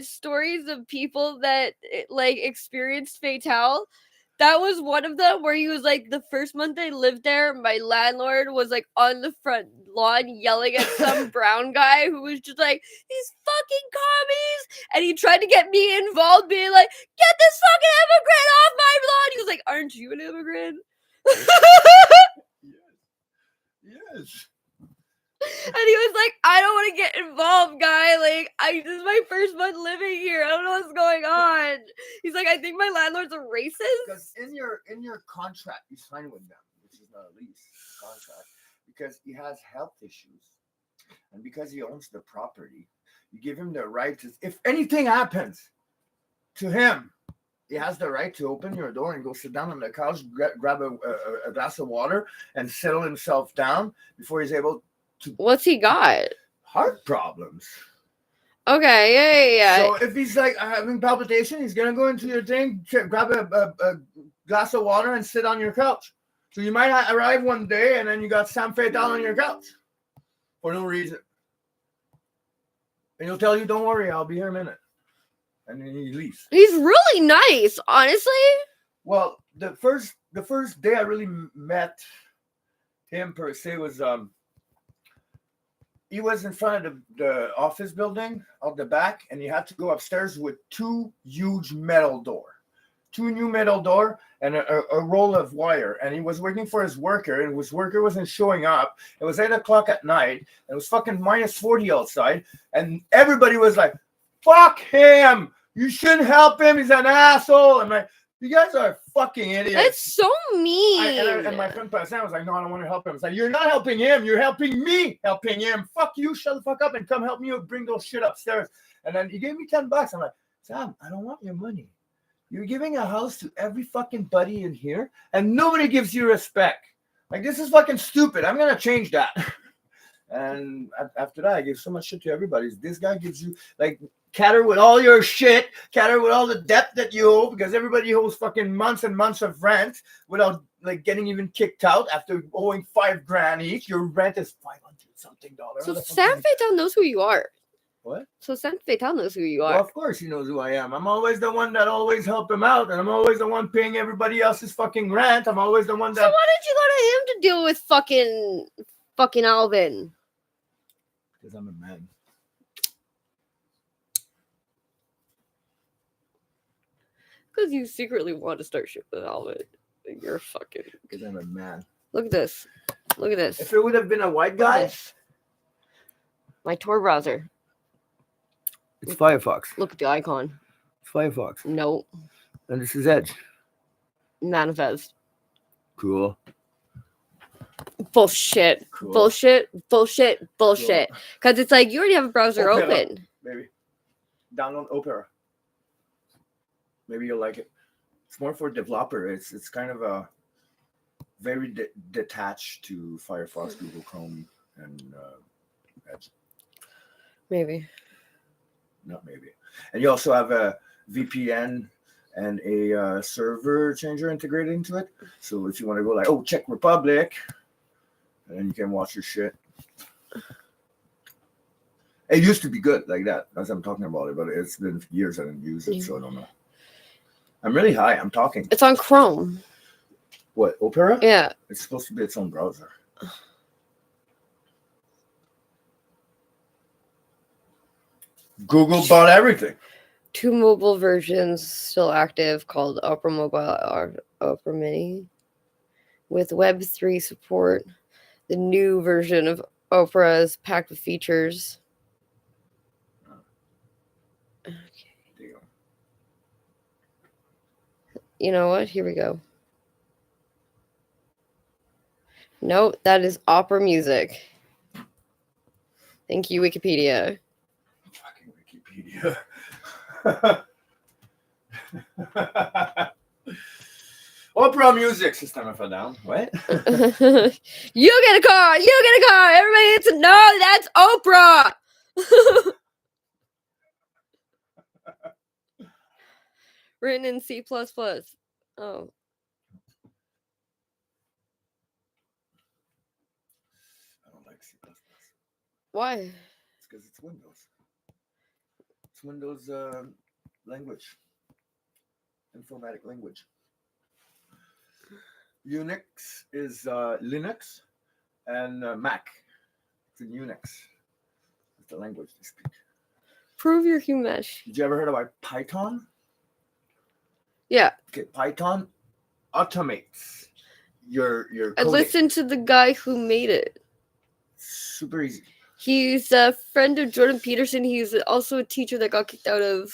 stories of people that like experienced Fatal, that was one of them where he was like, the first month I lived there, my landlord was like on the front lawn yelling at some brown guy who was just like, these fucking commies, and he tried to get me involved, being like, get this fucking immigrant off my lawn. He was like, aren't you an immigrant? Yes. And he was like, I don't want to get involved, guy. Like, this is my first month living here. I don't know what's going on. He's like, I think my landlord's a racist. Because in your contract you sign with them, which is not a lease, contract, because he has health issues, and because he owns the property, you give him the right to, if anything happens to him, he has the right to open your door and go sit down on the couch, grab a glass of water, and settle himself down before he's able to. What's he got? Heart problems. Okay, yeah. So if he's like having palpitation, he's gonna go into your thing, grab a glass of water, and sit on your couch. So you might arrive one day, and then you got Sam Fatal on your couch for no reason, and he'll tell you, "Don't worry, I'll be here in a minute," and then he leaves. He's really nice, honestly. Well, the first day I really met him per se was he was in front of the office building out the back, and you had to go upstairs with two new metal door, and a roll of wire. And he was waiting for his worker, and his worker wasn't showing up. It was 8 o'clock at night, and it was fucking -40 outside, and everybody was like, "Fuck him! You shouldn't help him. He's an asshole." I'm like, you guys are fucking idiots. That's so mean. And my friend Passan was like, no, I don't want to help him. It's like, you're not helping him. You're helping me helping him. Fuck you. Shut the fuck up and come help me bring those shit upstairs. And then he gave me $10. I'm like, Sam, I don't want your money. You're giving a house to every fucking buddy in here, and nobody gives you respect. Like, this is fucking stupid. I'm going to change that. And after that, I gave so much shit to everybody. This guy gives you like cater with all your shit, cater with all the debt that you owe, because everybody owes fucking months and months of rent without like getting even kicked out after owing $5,000 each. Your rent is $500 something. So Sam Fatal knows who you are. What? So Sam Fatal knows who you are. Well, of course he knows who I am. I'm always the one that always help him out, and I'm always the one paying everybody else's fucking rent. I'm always the one that. So why did you go to him to deal with fucking Alvin? Because I'm a man. Because you secretly want to start shit with Alvin. You're fucking. Because I'm a man. Look at this. Look at this. If it would have been a white Look at guy, this. My Tor browser. it's Firefox. Look at the icon. It's Firefox. No. And this is Edge. Manifest. Cool. Bullshit. Cool. Bullshit. Bullshit. Bullshit. Because it's like you already have a browser Opera. open. Maybe. Download Opera. Maybe you'll like it. It's more for developer. It's kind of a very detached to Firefox, Google Chrome, and Edge. Maybe. Not maybe. And you also have a VPN and a server changer integrated into it. So if you want to go like, oh, Czech Republic, and then you can watch your shit. It used to be good like that, as I'm talking about it, but it's been years I didn't use it, so I don't know. I'm really high. I'm talking. It's on Chrome. What, Opera? Yeah. It's supposed to be its own browser. Google bought everything. 2 mobile versions still active called Opera Mobile or Opera Mini with Web3 support. The new version of Opera is packed with features. Okay. There you go. You know what? Here we go. No, that is Opera Music. Thank you, Wikipedia. Fucking Wikipedia. Opera Music System if I down. What? You get a car. You get a car. Everybody gets a no. That's Oprah. Written in C++. Oh. I don't like C++. Why? It's because it's Windows. It's Windows language. Informatic language. Unix is Linux, and Mac. It's in Unix. It's the language they speak. Prove your humesh. Did you ever heard about Python? Yeah. Okay, Python automates your I coding. listened to the guy who made it. Super easy. He's a friend of Jordan Peterson. He's also a teacher that got kicked out of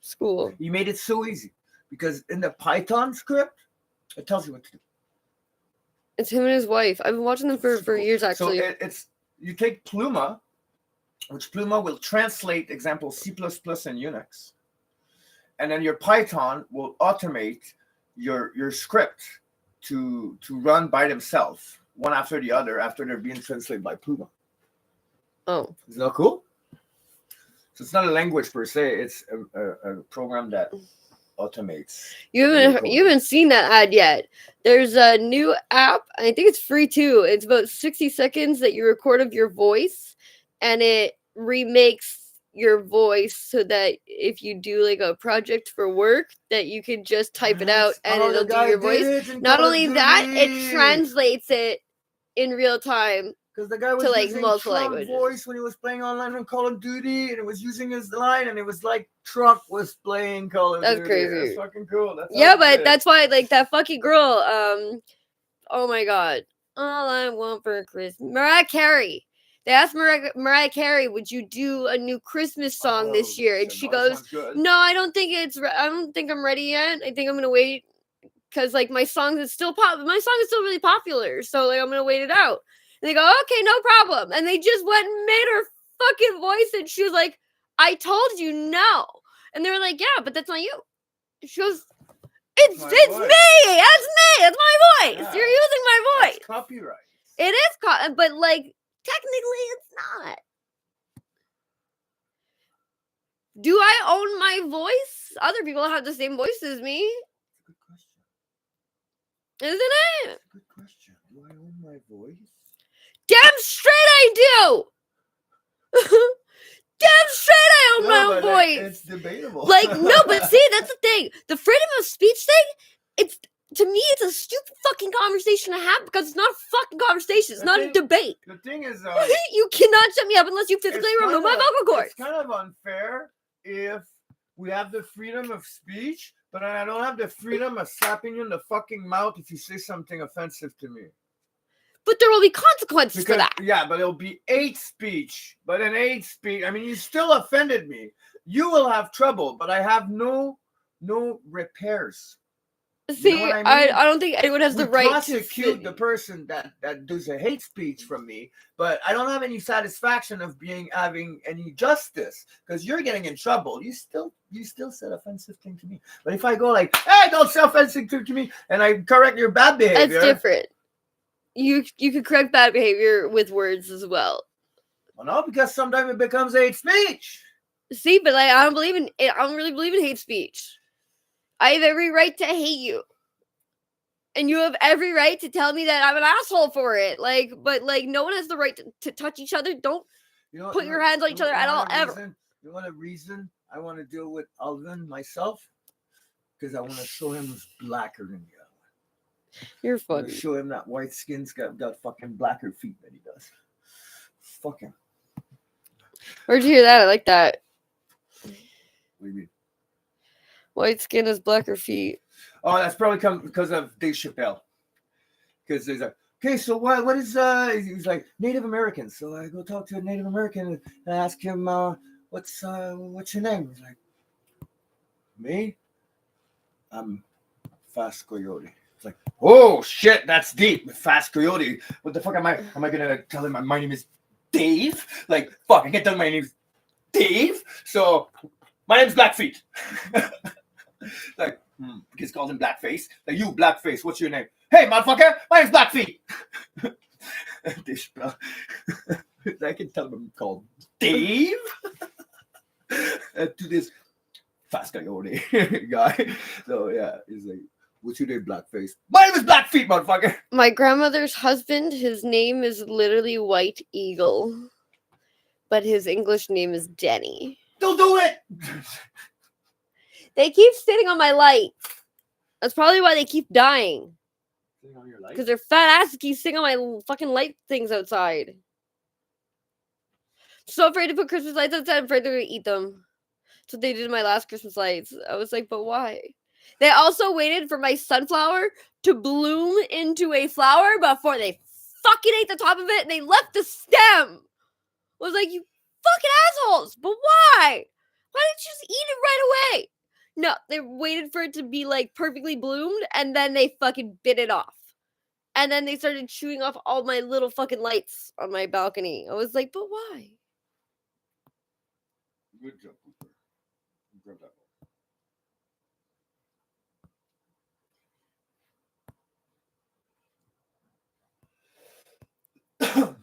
school. He made it so easy because in the Python script, it tells you what to do. It's him and his wife. I've been watching them for years, actually. So it's you take Pluma, which Pluma will translate example C++ and Unix, and then your Python will automate your script to run by themselves, one after the other, after they're being translated by Pluma. Oh. Isn't that cool? So it's not a language per se, it's a program that automates. You haven't seen that ad yet. There's a new app. I think it's free too. It's about 60 seconds that you record of your voice, and it remakes your voice so that if you do like a project for work, that you can just type it out and it'll do your voice. Not only that, it translates it in real time. Because the guy was using Trump voice when he was playing online on Call of Duty, and it was using his line, and it was like Trump was playing Call of Duty. That's crazy. That's fucking cool. Yeah, but that's why, like, that fucking girl, oh my god. All I want for Christmas. Mariah Carey. They asked Mariah Carey, would you do a new Christmas song this year? And she goes, no, I don't think I'm ready yet. I think I'm going to wait because, like, my song is still really popular. So, like, I'm going to wait it out. And they go, okay, no problem. And they just went and made her fucking voice. And she was like, I told you no. And they were like, yeah, but that's not you. She goes, it's me. That's me. It's my voice. Yeah. You're using my voice. That's copyright. It is but like Technically, it's not. Do I own my voice? Other people have the same voice as me. Good question. Isn't it? That's a good question. Do I own my voice? Damn straight I do! Damn straight I own my own but like, voice! it's debatable. Like, no, but see, that's the thing. The freedom of speech thing, to me, it's a stupid fucking conversation to have because it's not a fucking conversation. It's The not thing- a debate. The thing is, You cannot shut me up unless you physically it's remove my kinda- vocal cords. It's kind of unfair if we have the freedom of speech, but I don't have the freedom of slapping you in the fucking mouth if you say something offensive to me. But there will be consequences for Because that. yeah, but it'll be hate speech. But in hate speech, I mean, you still offended me. You will have trouble, but I have no repairs. See, what I I mean? don't think anyone has We the right to prosecute sit- the person that does a hate speech from me, but I don't have any satisfaction of having any justice because you're getting in trouble. You still said offensive thing to me. But if I go like, hey, don't say offensive thing to me, and I correct your bad behavior, That's different. You could correct bad behavior with words as well. well, no, because sometimes it becomes hate speech. See, but like, I don't believe in it. I don't really believe in hate speech. I have every right to hate you. And you have every right to tell me that I'm an asshole for it. Like, but like, no one has the right to touch each other. Don't put your hands on each other at all, ever. You want a reason I want to deal with Alvin myself? Because I want to show him who's blacker than the other one. You're I want to funny. show him that white skin's got fucking blacker feet than he does. Fuck him. Where'd you hear that? I like that. What do you mean? White skin has blacker feet. Oh, that's probably come because of Dave Chappelle. Because there's a okay, so what is he's like Native American. So I go talk to a Native American and I ask him what's your name? He's like, me? I'm Fast Coyote. It's like, oh shit, that's deep. Fast Coyote. What the fuck am I gonna tell him my name is Dave? Like, fuck, I can't tell him my name's Dave. So my name's Blackfeet. Like, because called him Blackface. Like, you Blackface, what's your name? Hey, motherfucker, my name's Blackfeet. I can tell him I'm called Dave. To this Fast Coyote guy. So yeah, he's like, what's your name, Blackface? My name is Blackfeet, motherfucker. My grandmother's husband, his name is literally White Eagle. But his English name is Denny. Don't do it. They keep sitting on my light. That's probably why they keep dying. On your light? Because their fat asses keep sitting on my fucking light things outside. So afraid to put Christmas lights outside. I'm afraid they're going to eat them. That's what they did in my last Christmas lights. I was like, but why? They also waited for my sunflower to bloom into a flower before they fucking ate the top of it and they left the stem. I was like, you fucking assholes. But why? Why didn't you just eat it right away? No, they waited for it to be like perfectly bloomed and then they fucking bit it off. And then they started chewing off all my little fucking lights on my balcony. I was like, but why? Good job, Cooper. Grab that one.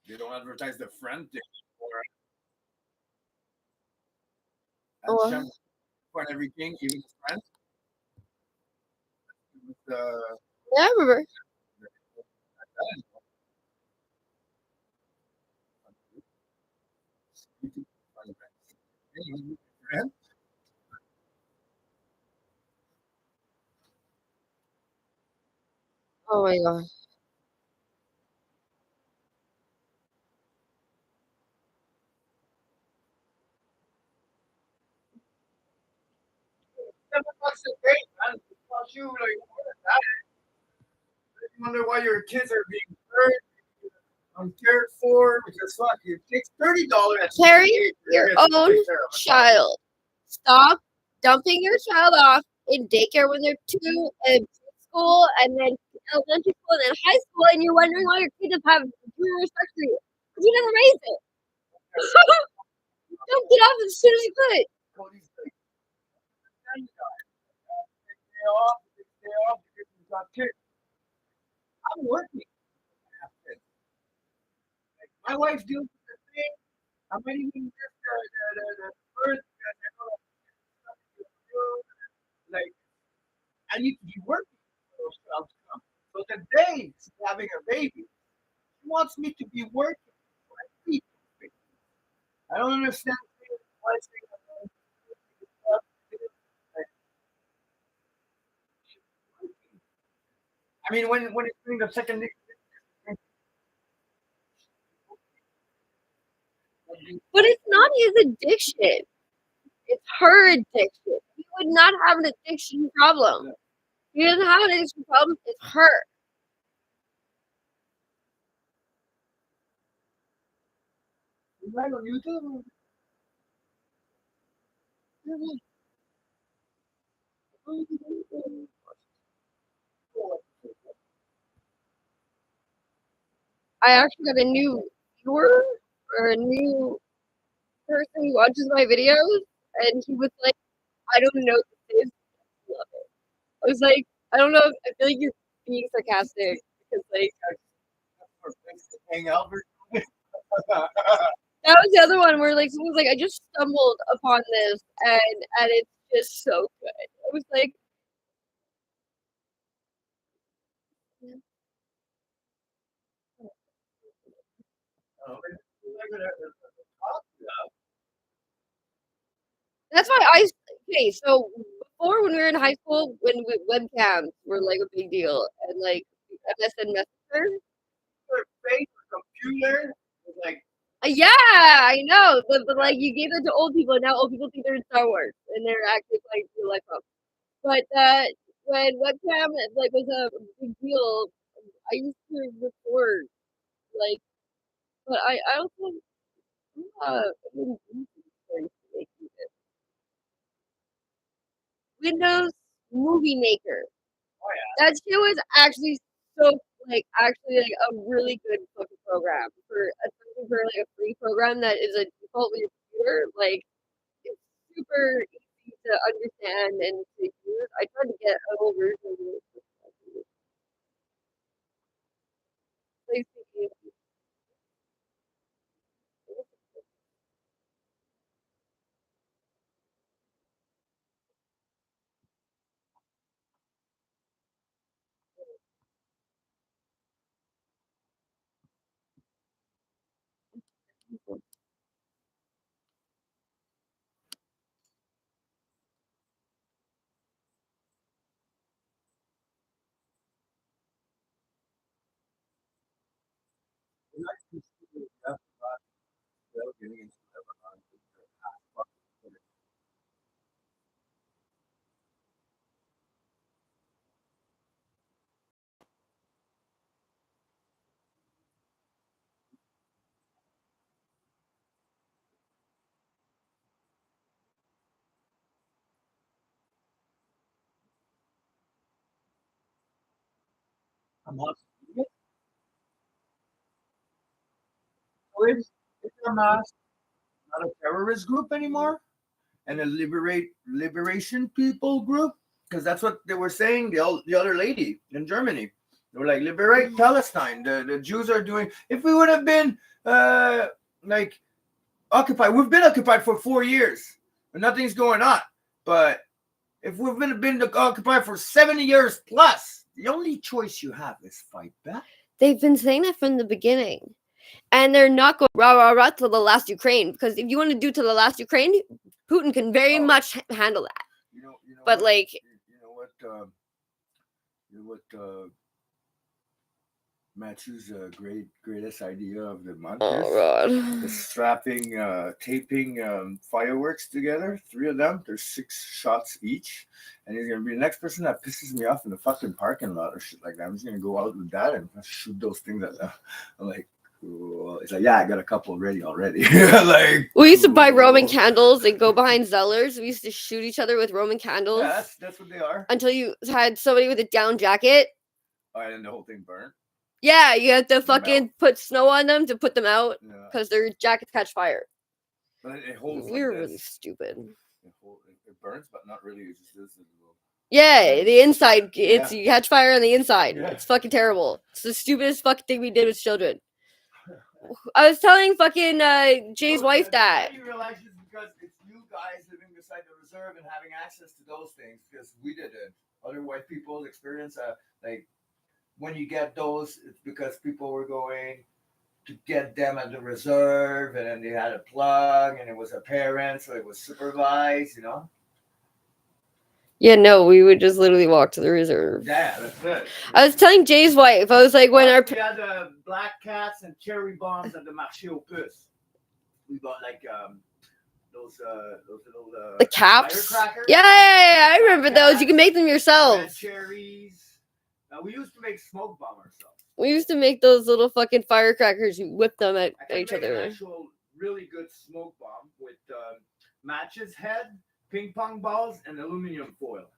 They don't advertise the friend thing What? and for everything, even his friends. Yeah, I remember. Oh my god. You wonder why your kids are being hurt, uncared for, because fuck, it takes $30. Carry your own child. Stop dumping your child off in daycare when they're 2 and school and then elementary school and then high school, and you're wondering why your kid doesn't have zero respect for you. Because you never raised it. Don't get off as soon as you could. Cody's like, "Now you got it. Take day off, because you got kids." I'm working. I have kids. Like, my wife deals with the thing. I might even miss the birth because I know that stuff to do. Like, I need to be working for those outcomes. So the day she's having a baby, she wants me to be working. So I feed those babies. I don't understand why it's like, I mean, when it's doing the second day, But it's not his addiction. It's her addiction. He would not have an addiction problem. He doesn't have an addiction problem. It's her. right on YouTube. I actually got a new viewer or a new person who watches my videos, and he was like, "I don't know what this is. I love it." I was like, "I don't know. I feel like you're being sarcastic because like Hang out. that was the other one where like someone was like, I just stumbled upon this and it's just so good." I was like, that's why okay. So before when we were in high school, when webcams were like a big deal, and like MSN Messenger. Face computer was like, Yeah, I know, but like you gave that to old people, and now old people think they're in Star Wars, and they're actually playing real life up. But when webcam like was a big deal, I used to record like, but I also Windows Movie Maker. oh That shit was actually so actually like a really good fucking program for especially for like a free program that is a default with your computer. Like it's super easy to understand and to use. I tried to get a whole version of it. Like, I'm not. It's not a terrorist group anymore, and a liberation people group, because that's what they were saying. The other lady in Germany, they were like, liberate Palestine. The Jews are doing. If we would have been like occupied, we've been occupied for 4 years, and nothing's going on. But if we've been occupied for 70 years plus, the only choice you have is fight back. they've been saying that from the beginning. And they're not going rah rah rah to the last Ukraine, because if you want to do to the last Ukraine, Putin can very much handle that. You know but what, like, you know what Matthew's greatest idea of the month is? oh god, The strapping, taping fireworks together, 3 of them. There's 6 shots each, and he's gonna be the next person that pisses me off in the fucking parking lot or shit like that. I'm just gonna go out with that and shoot those things at them. I'm like, cool. It's like, yeah, I got a couple ready already. Like, we used to buy Roman candles and go behind Zellers. We used to shoot each other with Roman candles. Yeah, that's what they are. Until you had somebody with a down jacket And the whole thing burnt. Yeah, you have to fucking Melt. put snow on them to put them out Yeah. because their jackets catch fire. But it holds You're like really this. stupid. It burns, but not really. It's just this little. Yeah, the inside. It's Yeah. you catch fire on the inside. Yeah. It's fucking terrible. It's the stupidest fucking thing we did with children. I was telling fucking Jay's wife that. You realize it's because it's you guys living beside the reserve and having access to those things because we didn't. Other white people experience like when you get those, it's because people were going to get them at the reserve, and then they had a plug, and it was a parent, so it was supervised, you know. Yeah, no, we would just literally walk to the reserve. Yeah, that's it. I was telling Jay's wife, I was like, when our We had black cats and cherry bombs at the marché aux puces. We bought like those little the caps. firecrackers. Yeah, I remember those. You can make them yourself. Red cherries. We used to make smoke bomb ourselves. We used to make those little fucking firecrackers. You whip them at each An other. actual really good smoke bomb with matches head, ping pong balls, and aluminum foil.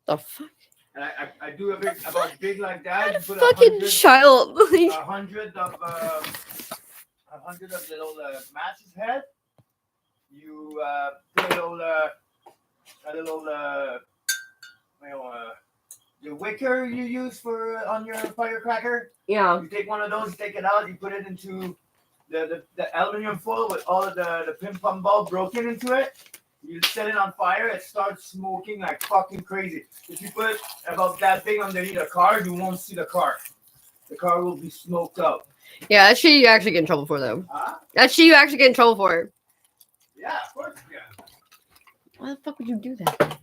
The fuck? And I do about big like that. You put Fucking child. 100 of little matches head. You put a little the wicker you use for on your firecracker. Yeah. You take one of those, take it out, you put it into the aluminum foil with all of the ping pong ball broken into it. You set it on fire, it starts smoking like fucking crazy. If you put about that big underneath a car, you won't see the car. The car will be smoked out. Yeah, that shit you actually get in trouble for, though. Huh? That shit you actually get in trouble for. Yeah, of course you can. Why the fuck would you do that?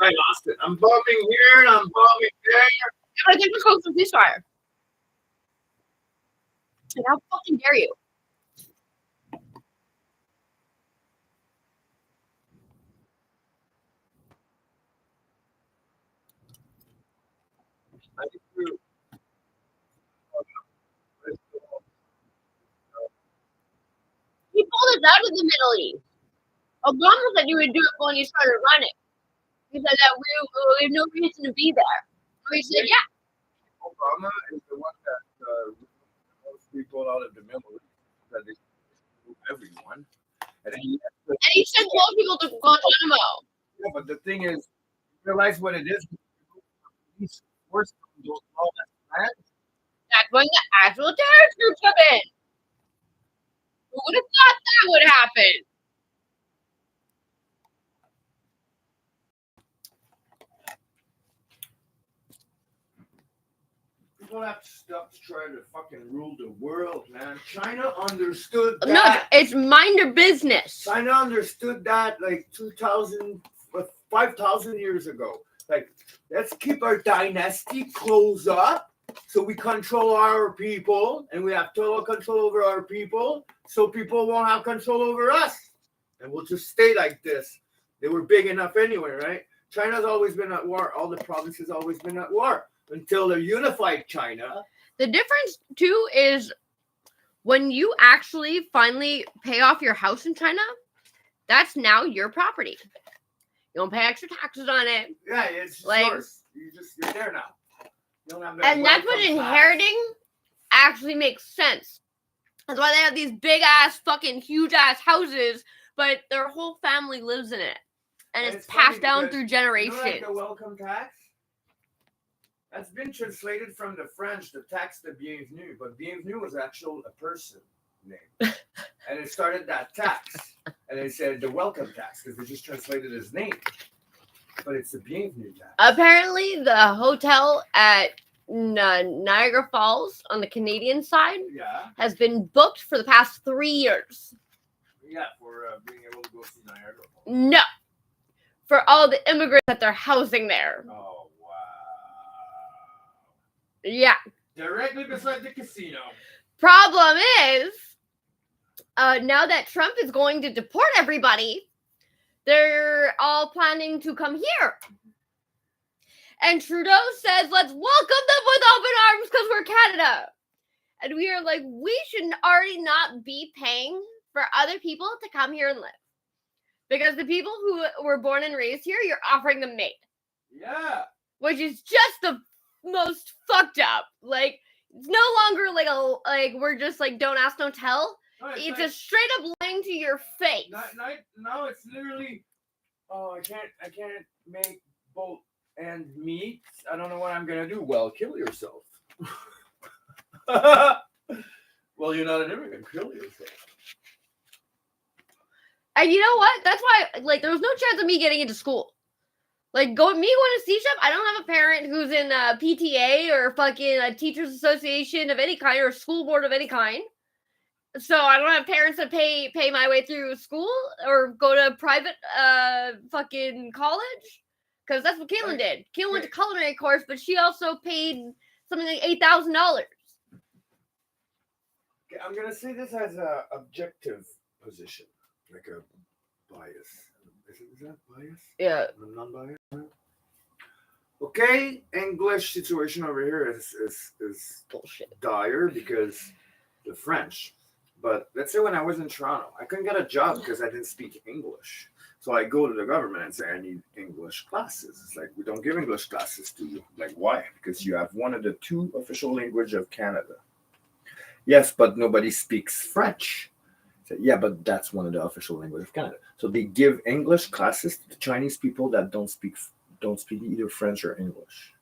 I lost it. I'm bombing here and I'm bombing there. I think we're close to ceasefire. And how fucking dare you? He pulled us out of the Middle East. Obama said you would do it when you started running. He said that we have no reason to be there. We said, yeah. Obama is the one that most people out of the Middle East that they move everyone. And he sent most people to Guantanamo. Yeah, but the thing is, realize what it is. These force those all that land. That's when the actual terrorist groups come in. Who would have thought that would happen? People have to stop trying to fucking rule the world, man. China understood that. No, it's mind your business. China understood that like 5,000 years ago. Like, let's keep our dynasty close up so we control our people and we have total control over our people so people won't have control over us. And we'll just stay like this. They were big enough anyway, right? China's always been at war. All the provinces always been at war until they're unified China. The difference, too, is when you actually finally pay off your house in China, that's now your property. You don't pay extra taxes on it. Yeah, it's like yours. You're there now. You don't have that. And that's when inheriting actually makes sense. That's why they have these big ass fucking huge ass houses, but their whole family lives in it, and And it's it's funny passed down because, through You generations. know, like the welcome tax? That's been translated from the French, the taxe de bienvenue, but bienvenue was actually a person name. And it started that tax. And they said the welcome tax, because they just translated his name. But it's the bienvenue tax. Apparently, the hotel at Niagara Falls on the Canadian side Yeah. has been booked for the past 3 years. Yeah, for being able to go see Niagara Falls. No. For all the immigrants that they're housing there. Oh, wow. Yeah. Directly beside the casino. Problem is, now that Trump is going to deport everybody, they're all planning to come here. And Trudeau says, let's welcome them with open arms because we're Canada. And we are like, we should already not be paying for other people to come here and live. Because the people who were born and raised here, you're offering them aid. Yeah. Which is just the most fucked up. Like, it's no longer like we're just like, don't ask, don't tell. No, It's like, just straight up lying to your face. now it's literally, oh, I can't make both ends meet. I don't know what I'm gonna do. Well, kill yourself. Well, you're not an immigrant. Kill yourself. And you know what? That's why, like, there was no chance of me getting into school. Like, going to C-Shop, I don't have a parent who's in a PTA or fucking a teachers association of any kind or a school board of any kind. So I don't have parents that pay my way through school or go to private fucking college. Because that's what Caitlin did. Caitlin went to culinary course, but she also paid something like $8,000. Okay, I'm gonna say this as a objective position, like a bias. Is that bias? Yeah. Non-bias. Okay, English situation over here is Bullshit. dire because the French. But let's say when I was in Toronto, I couldn't get a job because I didn't speak English. So I go to the government and say, I need English classes. It's like, we don't give English classes to you. Like, why? Because you have one of the two official languages of Canada. Yes, but nobody speaks French. I said, yeah, but that's one of the official languages of Canada. So they give English classes to the Chinese people that don't speak either French or English.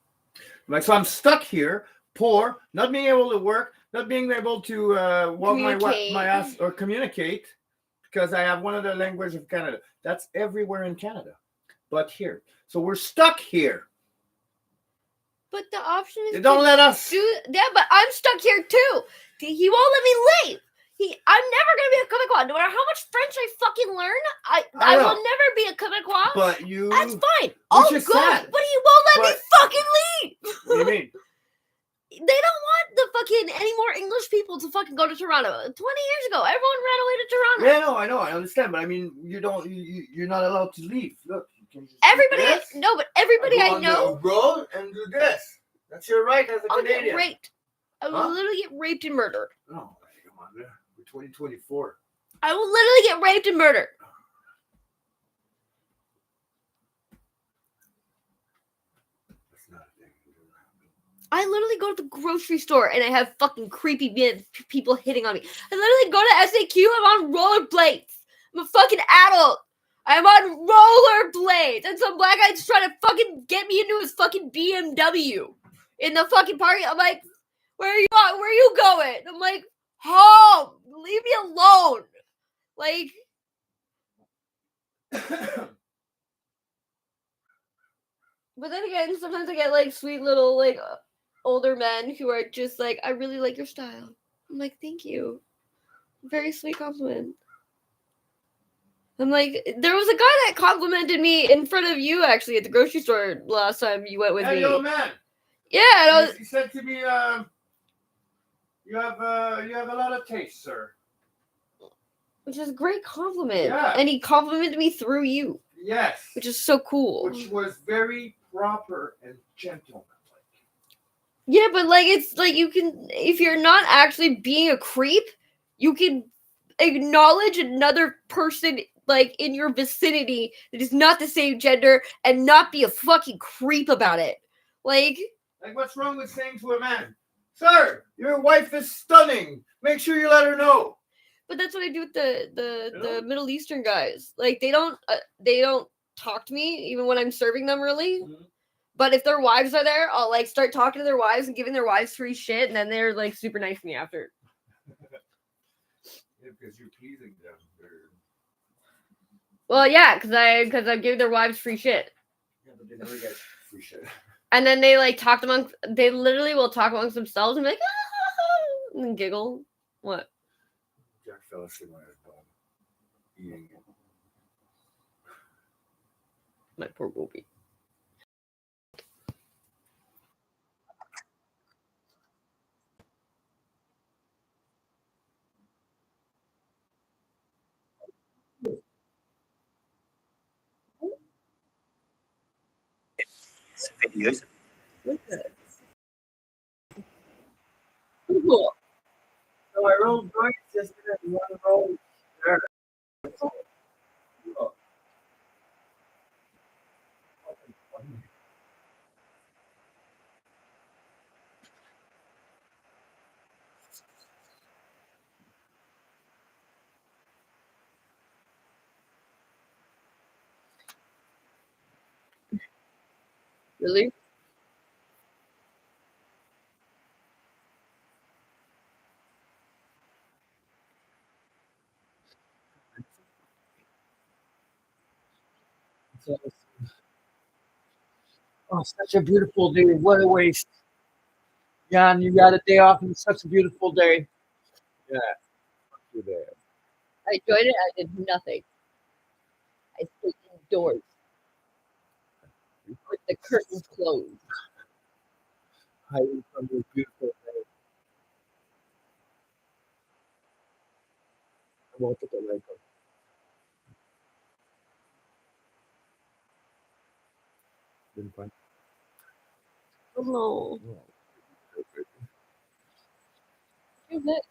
Like, so I'm stuck here, poor, not being able to work, not being able to walk my ass or communicate because I have one of the languages of Canada. That's everywhere in Canada, but here. So we're stuck here. But the option is they don't let us. Yeah, but I'm stuck here too. He won't let me leave. I'm never gonna be a Quebecois. No matter how much French I fucking learn, I will never be a Quebecois. But you. That's fine. Oh, good. Sad. But he won't let me fucking leave. What do you mean? They don't want the fucking any more English people to fucking go to Toronto. 20 years ago, everyone ran away to Toronto. Yeah, no, I know, I understand, but I mean, you're not allowed to leave. Look, you can just everybody I know. The road and do this. That's your right as a Canadian. Get raped. I will literally get raped and murdered. No, come on, man. We're 2024. I will literally get raped and murdered. I literally go to the grocery store and I have fucking creepy people hitting on me. I literally go to SAQ, I'm on rollerblades. I'm a fucking adult. I'm on rollerblades. And some black guy's trying to fucking get me into his fucking BMW in the fucking party. I'm like, where are you at? Where are you going? I'm like, home. Leave me alone. Like. But then again, sometimes I get like sweet little like older men who are just like, I really like your style. I'm like, thank you. Very sweet compliment. I'm like, there was a guy that complimented me in front of you actually at the grocery store last time you went with me. Hey, yo, man. Yeah, he said to me, you have a lot of taste, sir. Which is a great compliment. Yeah. And he complimented me through you. Yes. Which is so cool. Which was very proper and gentlemanlike. Yeah, but like it's like you can, if you're not actually being a creep, you can acknowledge another person like in your vicinity that is not the same gender and not be a fucking creep about it. Like what's wrong with saying to a man, sir, your wife is stunning. Make sure you let her know. But that's what I do with the Really? Middle Eastern guys. Like they don't talk to me even when I'm serving them really. Mhm. But if their wives are there, I'll like start talking to their wives and giving their wives free shit, and then they're like super nice to me after. Yeah, because you're pleasing them. Well, yeah, because I give their wives free shit, Yeah, but they never get free shit. and then they like talk amongst. They literally will talk amongst themselves and be like, ah, and giggle. What? Jack fell asleep on his bone. Eating it. My poor Bobby. Videos. Cool. So I rolled joints yesterday and one roll there. Oh. Really? Oh, such a beautiful day. What a waste. Jan, you got a day off and such a beautiful day. Yeah, fuck you there. I enjoyed it. I did nothing. I stayed indoors with the curtains closed. Hiding from your beautiful day. I won't get the light on. Been fun. Oh no. Perfect. Who's it?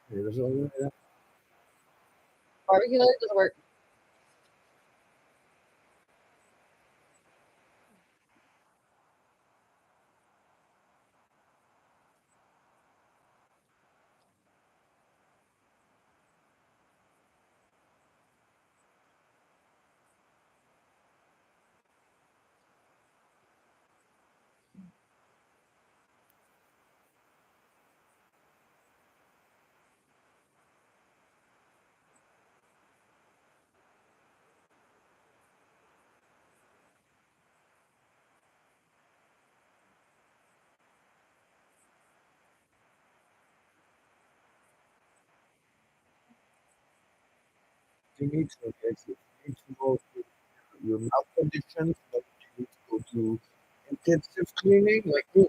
Hey, there's all that. Barbecue lighter doesn't work. You need to fix it. You need to go to your mouth conditions, like you need to go to intensive cleaning, like me.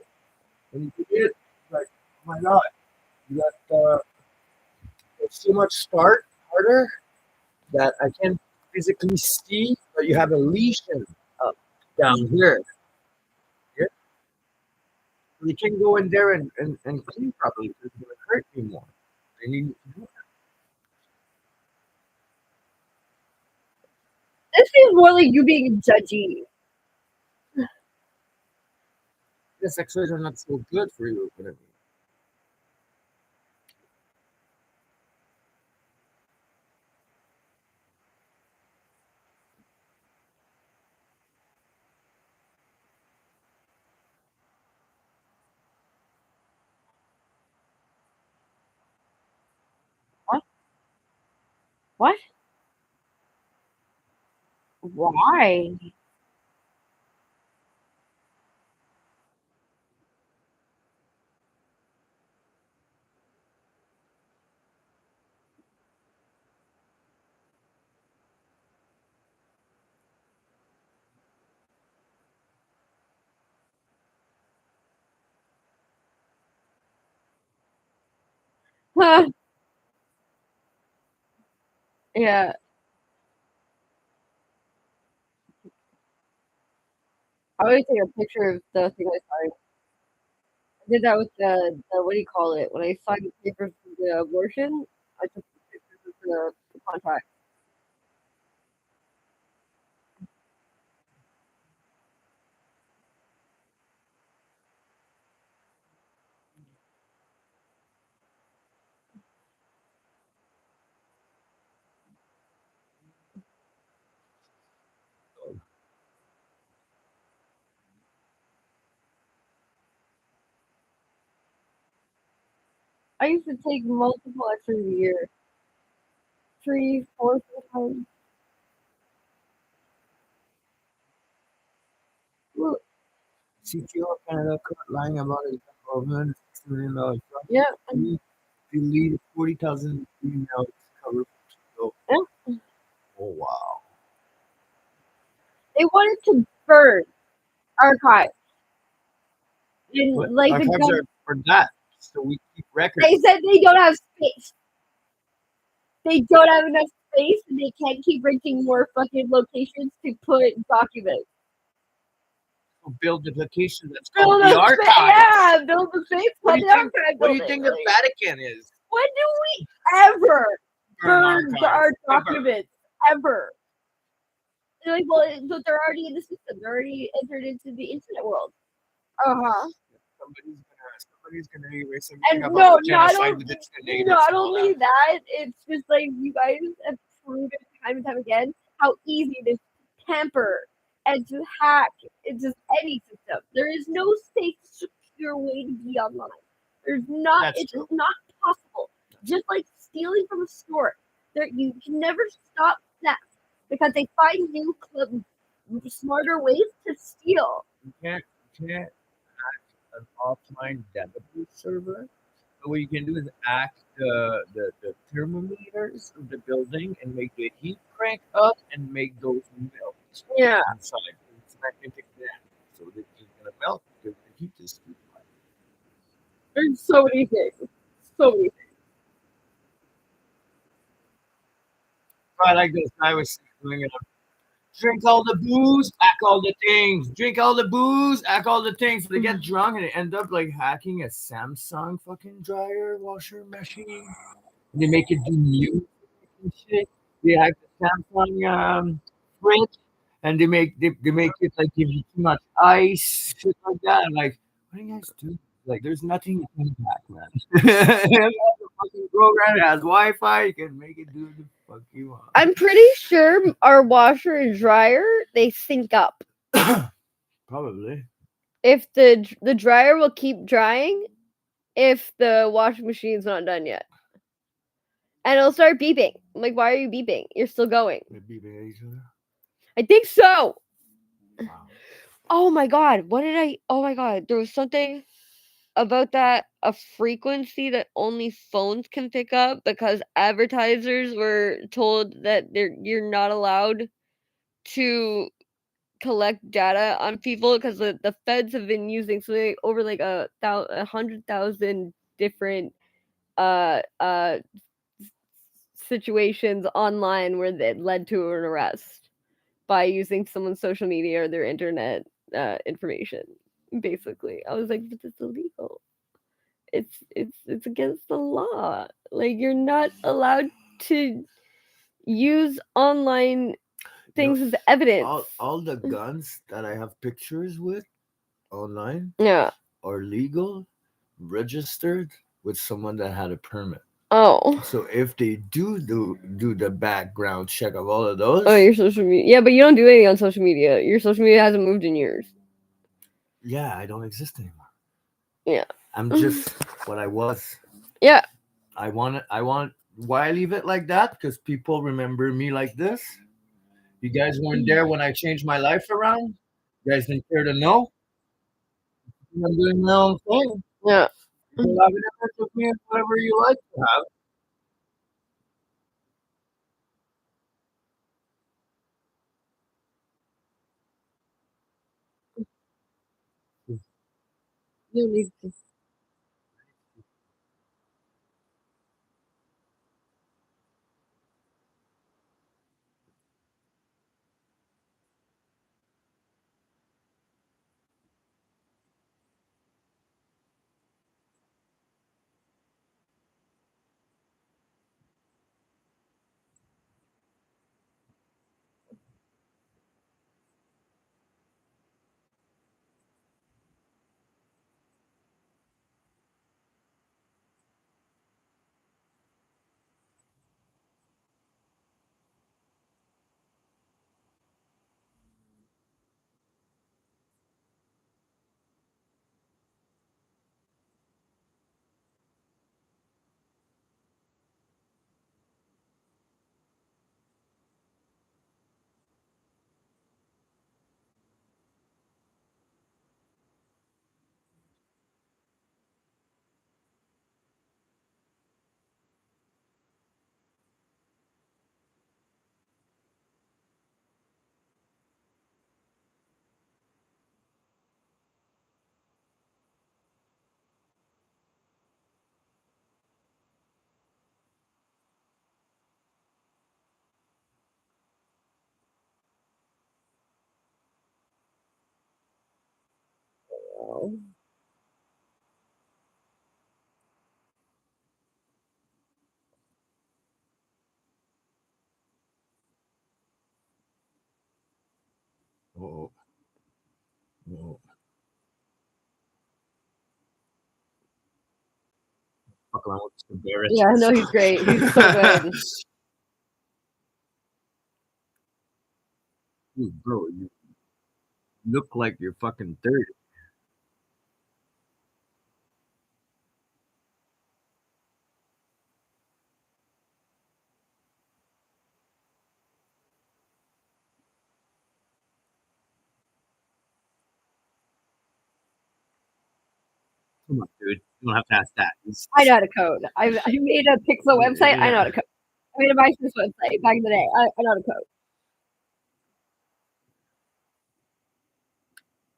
When you do it, like, oh my god, you got it's too much start harder that I can't physically see, but you have a lesion up down here. Yeah? You can go in there and clean properly. It's gonna hurt me more. And you, This seems more like you being judgy. this exercise are not so good for you. But I mean, What? What? Why? Huh. Yeah. I always take a picture of the thing I signed. I did that with the what do you call it? When I signed the papers for the abortion, I took pictures of the contract. I used to take multiple extras a year. 3, 4 times. Well, CTO of Canada caught lying about his government $6 million. yeah. He deleted 40,000 emails covered. So, Yeah. oh wow. They wanted to burn archives. And But like the archives are for that, so we keep records. they said they don't have space. They don't have enough space and they can't keep renting more fucking locations to put documents. So build the location that's Build called a the archive. yeah, build the space. What Put do the you think? archive What do you building. think the Like, Vatican is? when do we ever burn our archives, ever. documents? Ever? They're like, well, but they're already in the system. They're already entered into the internet world. Uh-huh. Somebody's gonna erase And everything no, about the genocide with its natives. not only that, it's just like you guys have proven time and time again how easy it is to tamper and to hack into any system. There is no safe, secure way to be online. There's not. That's It's true. not possible. Just like stealing from a store, there you can never stop theft because they find new, smarter ways to steal. You can't hack an offline database server. So what you can do is hack the thermometers of the building and make the heat crank up and make those melt Yeah. inside. It's not going to take that. So they're just gonna melt because the heat is too high. There's so many things. So many things. So I like this guy was doing it. Drink all the booze, hack all the things. Drink all the booze, hack all the things. So they get drunk and they end up like hacking a Samsung fucking dryer washer machine. They make it do music and shit. They hack the Samsung fridge and they make it like give you too much ice, shit like that. I'm like, what do you guys do? Like, there's nothing you can hack, man. The fucking program has Wi-Fi. You can make it do the fuck you want. I'm pretty sure our washer and dryer they sync up. Probably. If the dryer will keep drying, if the washing machine's not done yet, and it'll start beeping. I'm like, why are you beeping? You're still going. They beeping at each other. I think so. Wow. Oh my god, what did I? Oh my god, there was something about that a frequency that only phones can pick up because advertisers were told that you're not allowed to collect data on people because the feds have been using so they over like 100,000 different uh uh situations online where that led to an arrest by using someone's social media or their internet information. Basically, I was like, but it's illegal. It's against the law. Like you're not allowed to use online things as evidence. All the guns that I have pictures with online Yeah. are legal, registered with someone that had a permit. Oh. So if they do the background check of all of those, Oh, your social media. Yeah, but you don't do anything on social media. Your social media hasn't moved in years. yeah, I don't exist anymore. Yeah. I'm just what I was. Yeah. I want. Why I leave it like that? Because people remember me like this. You guys weren't there when I changed my life around. You guys didn't care to know. I'm doing my own thing. Yeah. You have an effort with me, whatever you like to have. You need to. know. Oh, oh. Fuck around with the Barrett. Yeah, I know he's great. He's so good. Dude, bro, you look like you're fucking 30. Come on, dude. You don't have to ask that. I know how to code. I made a Pixel website. I know how to code. I made a MySpace website back in the day. I know how to code.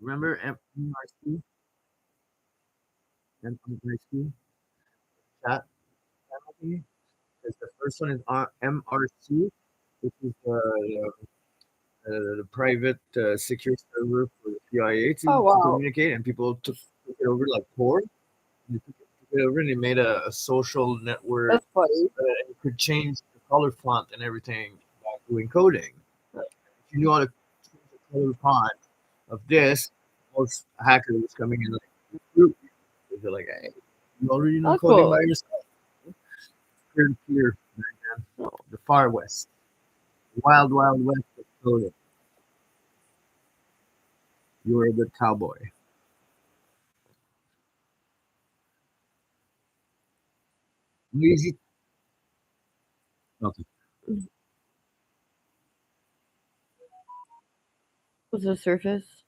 Remember MRC? MRC? Chat family? Because the first one is MRC, which is the private secure server for the CIA to Oh wow, communicate, and people took it over like Tor. They took it over and they made a social network. that's funny. And you could change the color font and everything by doing coding. If you knew how to change the color font of this, most hacker was coming in like, they're like, hey, you already know Oh, coding cool. by yourself. Peer to peer, man. The Far West. Wild, wild west of coding. You were a good cowboy. Easy. Okay. What's the surface?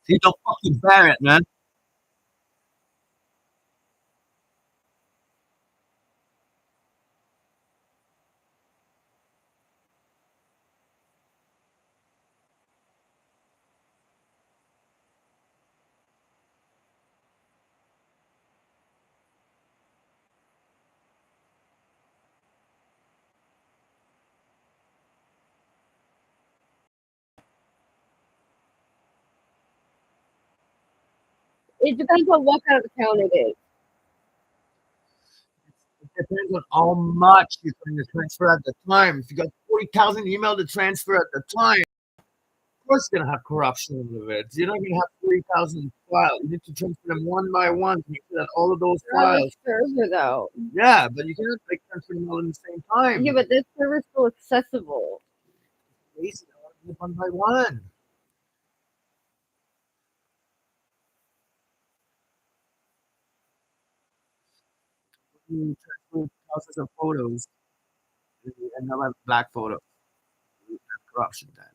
See, don't fucking Barrett, man. It depends on what kind of account it is. It depends on how much you're trying to transfer at the time. If you got 40,000 email to transfer at the time, of course you're gonna have corruption of it. You're not gonna have 40,000 files. You need to transfer them one by one to make sure that all of those You're on the files. server though. Yeah, but you can't like transfer them all at the same time. Yeah, but this server's still accessible. Basic, one by one. You transfer thousands of photos and now have black photos. You have corruption data.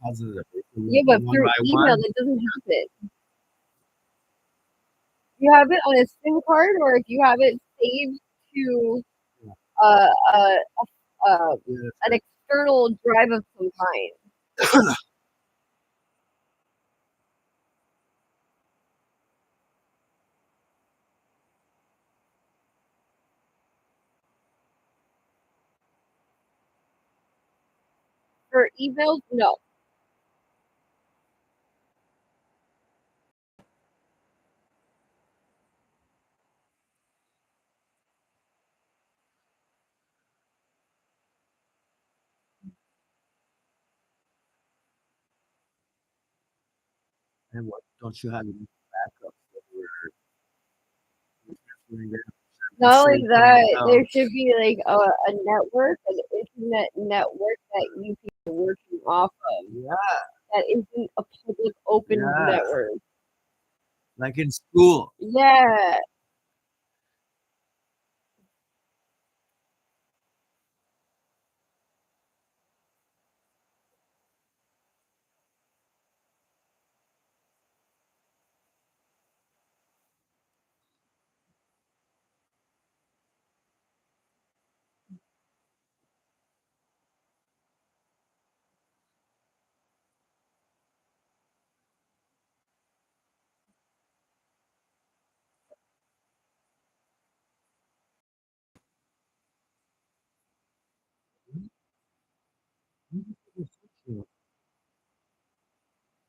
Thousands of Yeah, but one through by email one. it doesn't happen. You have it on a SIM card, or if you have it saved to uh, uh, Yeah, an external drive of some kind. For emails, no. and what don't you have any backup that we're transferring data Not only Save someone that, there else. should be like a network, an internet network that you people are working off of. Yeah, That isn't a public open yeah. network. Like in school. Yeah.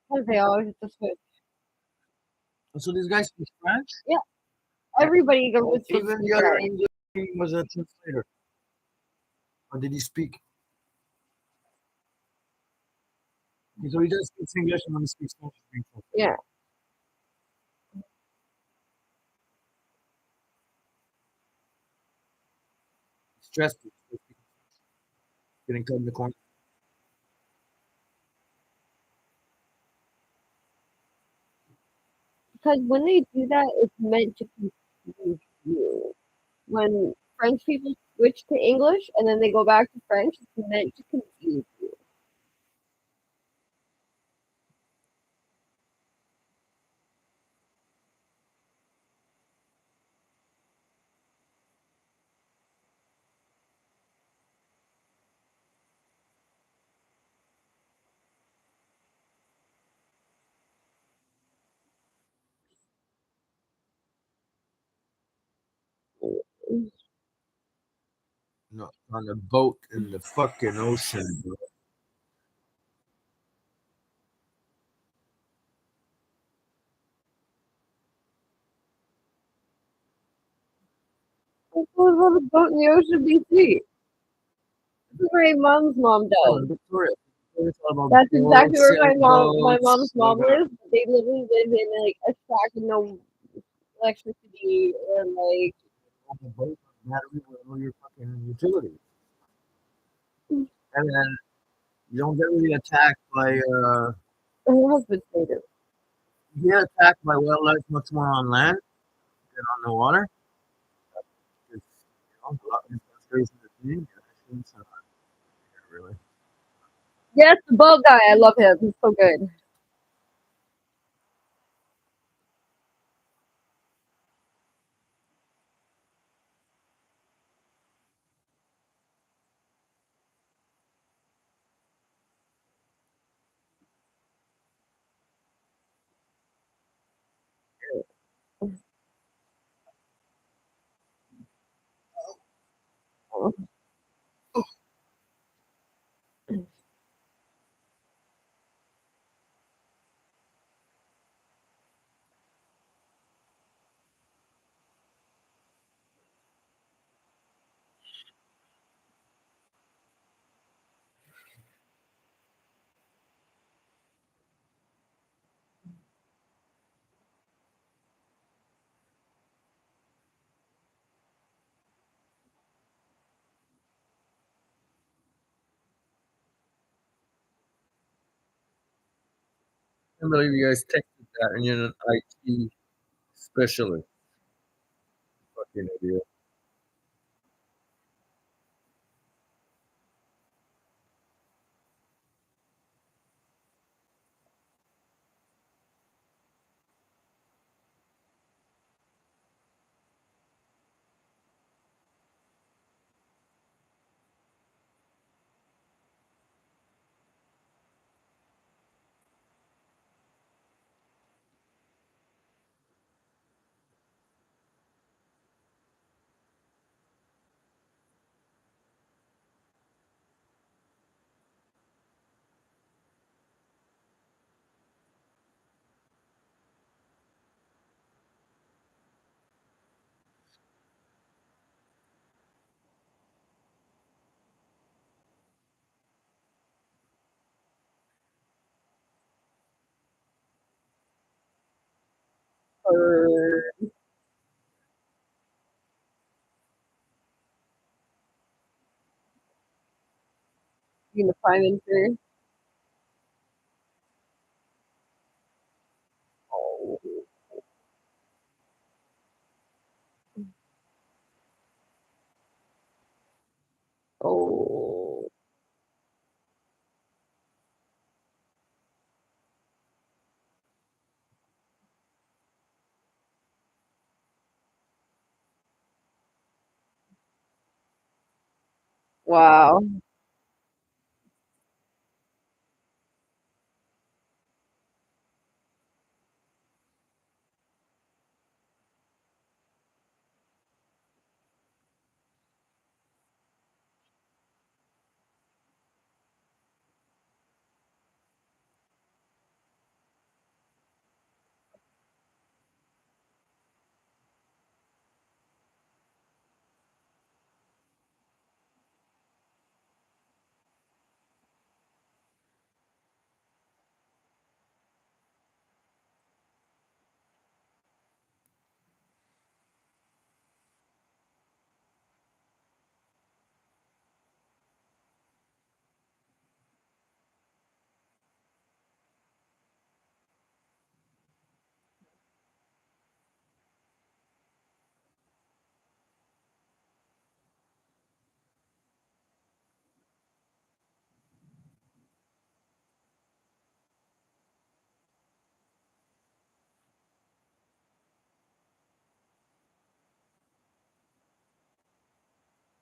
Because they always just switch. So these guys speak French? Yeah. Everybody goes to Even the other English was a translator. Or did he speak? So he just speaks English and when he speaks French, he speaks French. Yeah. Stressed. Getting cut in the corner. Because when they do that, it's meant to confuse you. When French people switch to English and then they go back to French, it's meant to confuse you. No, on a boat in the fucking ocean, bro. It goes on a boat in the ocean, BC. This is where my mom's mom Oh, in does. Victoria. It's all about That's exactly boats, where sailing my mom's boats. mom lives. They literally live in like a shack with no electricity or like On the boat, battery with all your fucking utilities. And then you don't get really attacked by her husband's native. you get attacked by wildlife much more on land than on the water. It's, a lot of stays in the sea. So, really. Yes, the bald guy. I love him. He's so good. I can't believe you guys texted that and you're an IT specialist. Fucking idiot. Or Being the prime minister. Oh. Oh. Wow.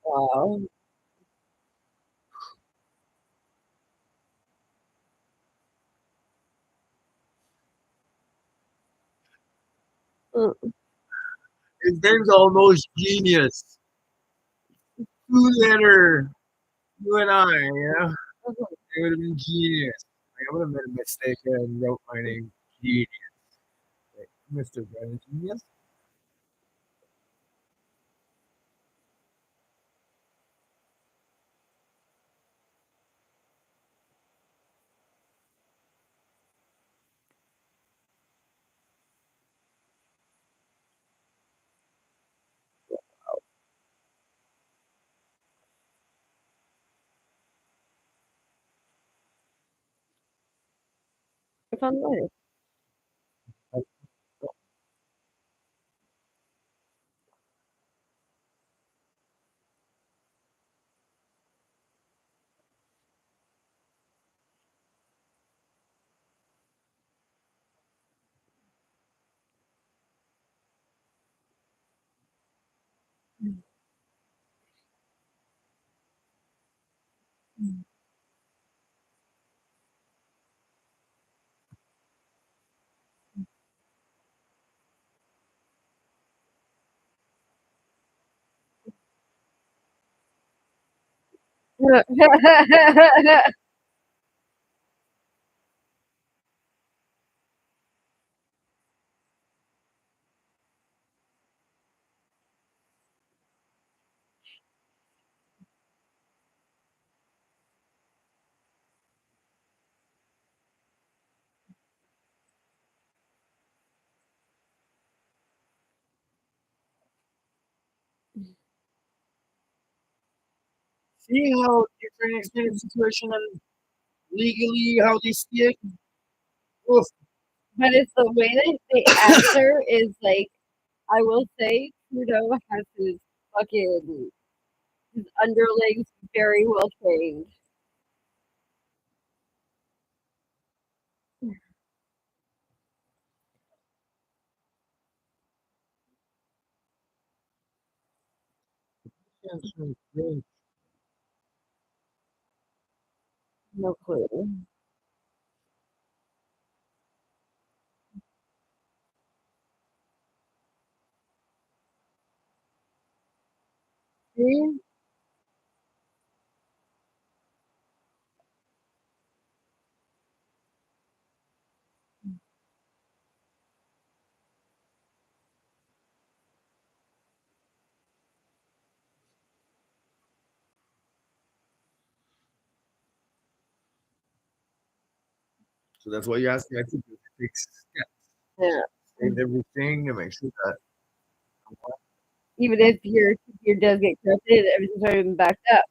Wow. Mm. His name's almost genius. Two-letter. You and I, it would have been genius. Like, I would have made a mistake and wrote my name genius. Like, Mr. Brennan Genius. I found the letter. See how different explain the situation and legally how they see it? Oof. But it's the way that they answer is like, I will say Trudeau has his underlings very well trained. Yes, right, right. No clue. See? So that's why you ask me. I think you take steps, Yeah. save everything, and make sure that Even if your computer does get corrupted, everything's already been backed up.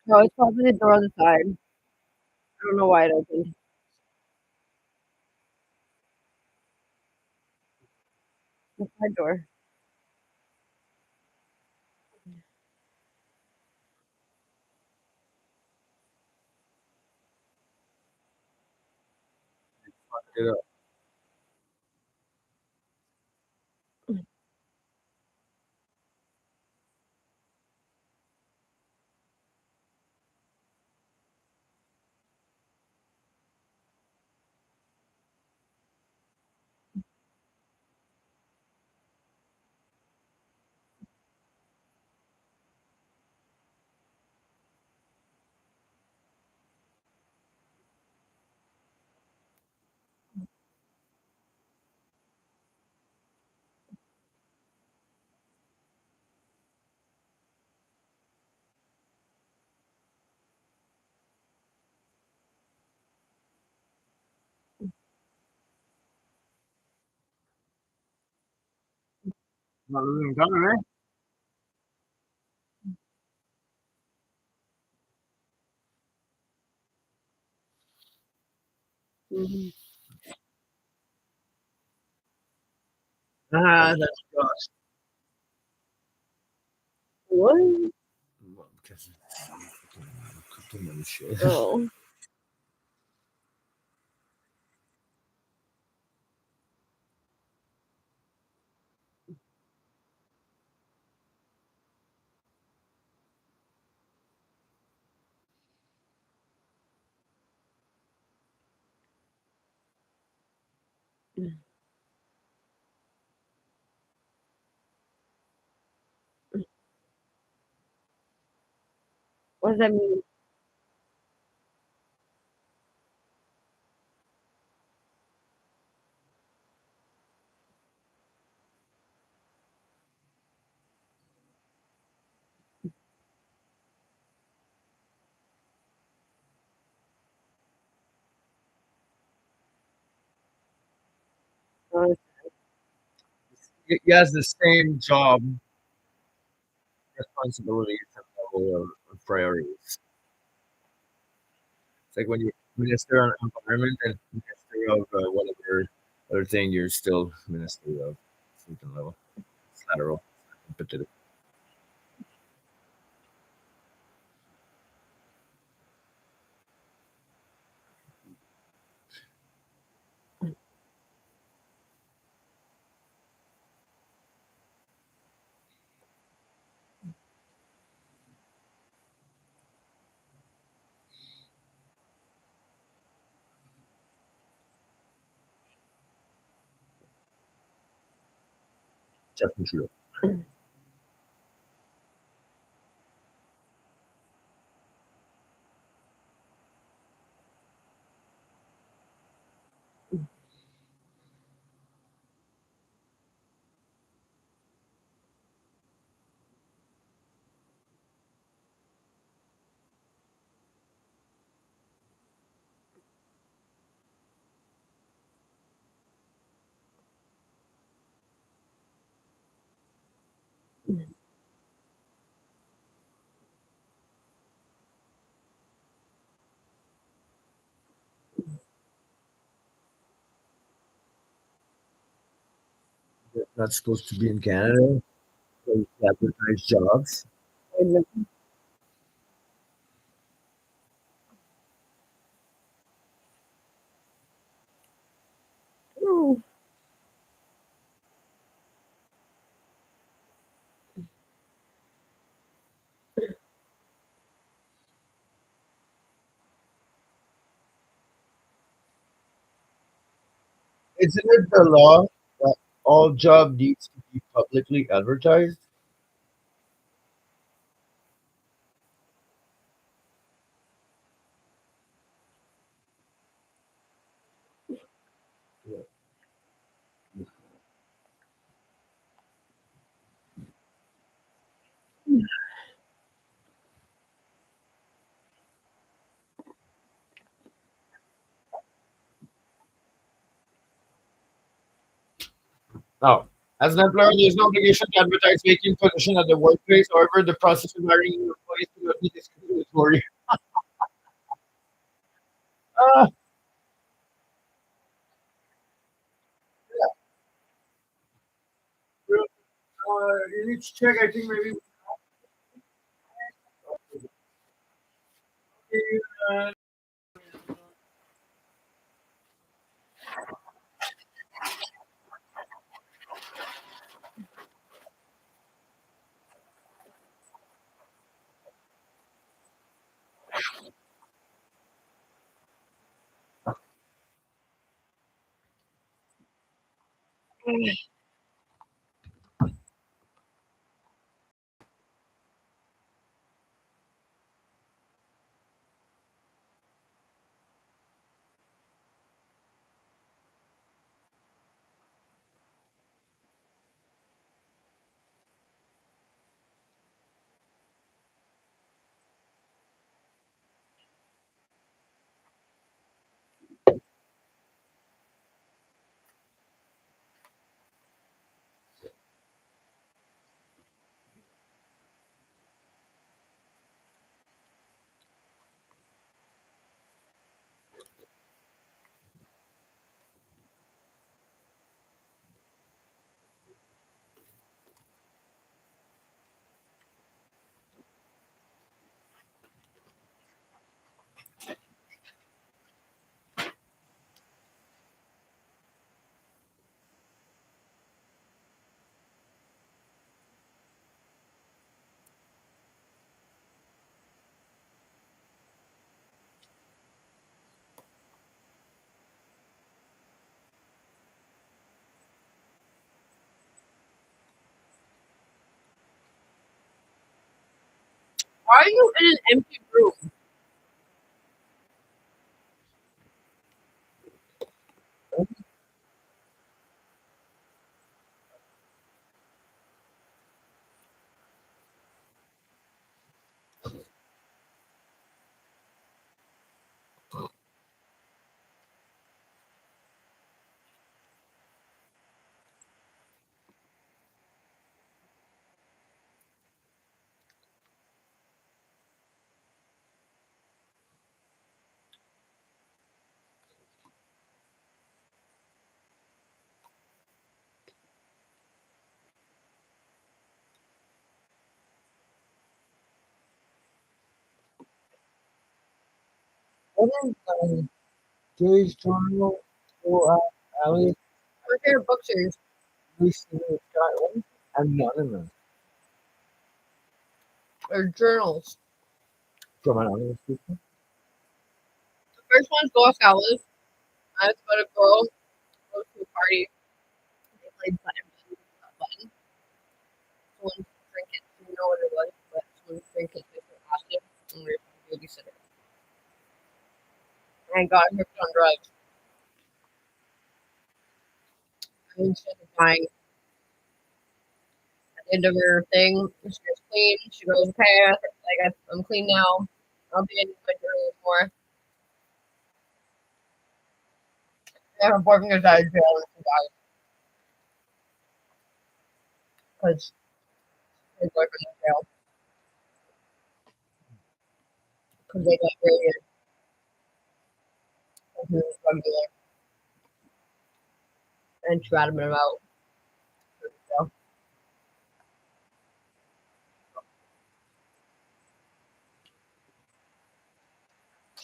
No, it's probably the door on the side. I don't know why it opened. The side door. Fucked it up. Not losing color, eh? Mhm. Ah, that's Josh. What? Well, because it's cooking and shit. Oh. What does that mean? Uh, He has the same job responsibilities and level of priorities. It's like when you're minister on environment and minister of whatever other thing, you're still minister of certain level. It's lateral, competitive. Definitely. Not supposed to be in Canada. So you advertise jobs. Oh. Isn't it the law that all job needs to be publicly advertised? Yeah. Now, as an employer, there is no obligation to advertise vacant position at the workplace. However, the process of hiring new employees to not be discontinuous for you. Uh, you need to check. I think maybe. Uh, Why are you in an empty room? what is Joey's journal for Ali? My favorite book series Recently Scotland? Anonymous. or journals. From anonymous people. The first one's Girl Scout Life. It's about a girl who goes to a party. They played button. Someone drink it. I don't know what it was, but someone drink it with her acid and we were a babysitter. And I got hooked on drugs. And she ended up dying at the end of her thing. She gets clean. She goes, okay, I'm clean now. I'll be in my journal anymore. And her boyfriend gets out of jail and she dies. Because his boyfriend is in jail. Because they got raided. Because he was a drug dealer. And she ratted him out. So,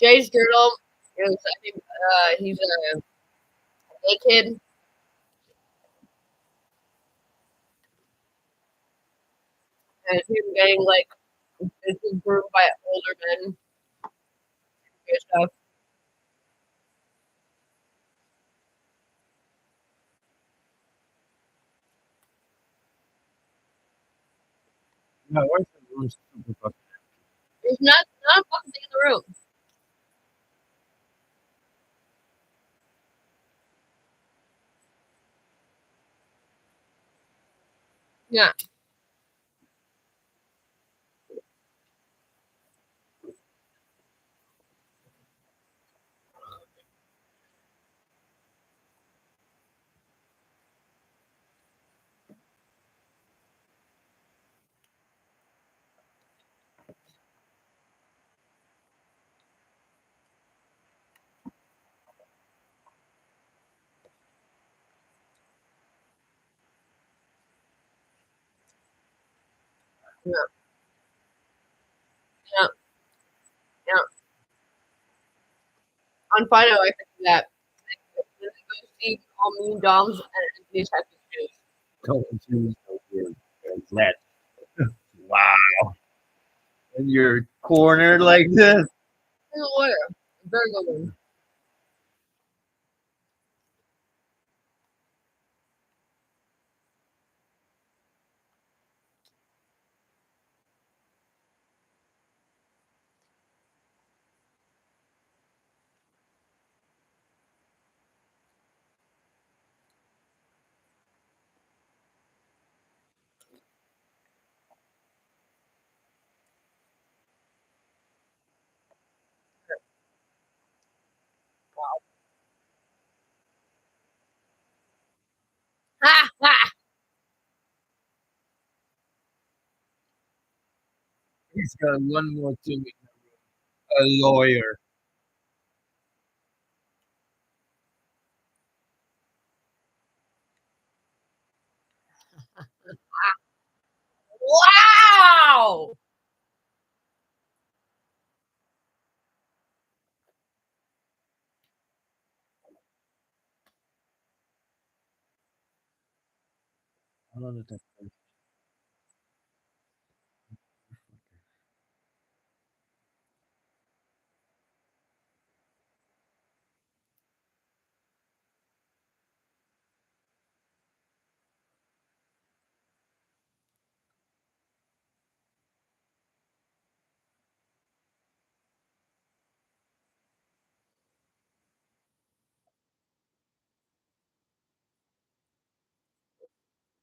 Jay's journal is, I think, he's a gay kid. And he's getting, like, this is groomed by older men and stuff. My wife is really super fucking. There's not a fucking thing in the room. Yeah. Yeah. Yeah. Yeah. On Fido, I can do that. Then I go see all mean doms and these types of shoes. Don't choose your let. Wow. And you're cornered like this. He's a lawyer. A very good one. Ha ha! He's got one more thing. A lawyer. Wow! I don't know that.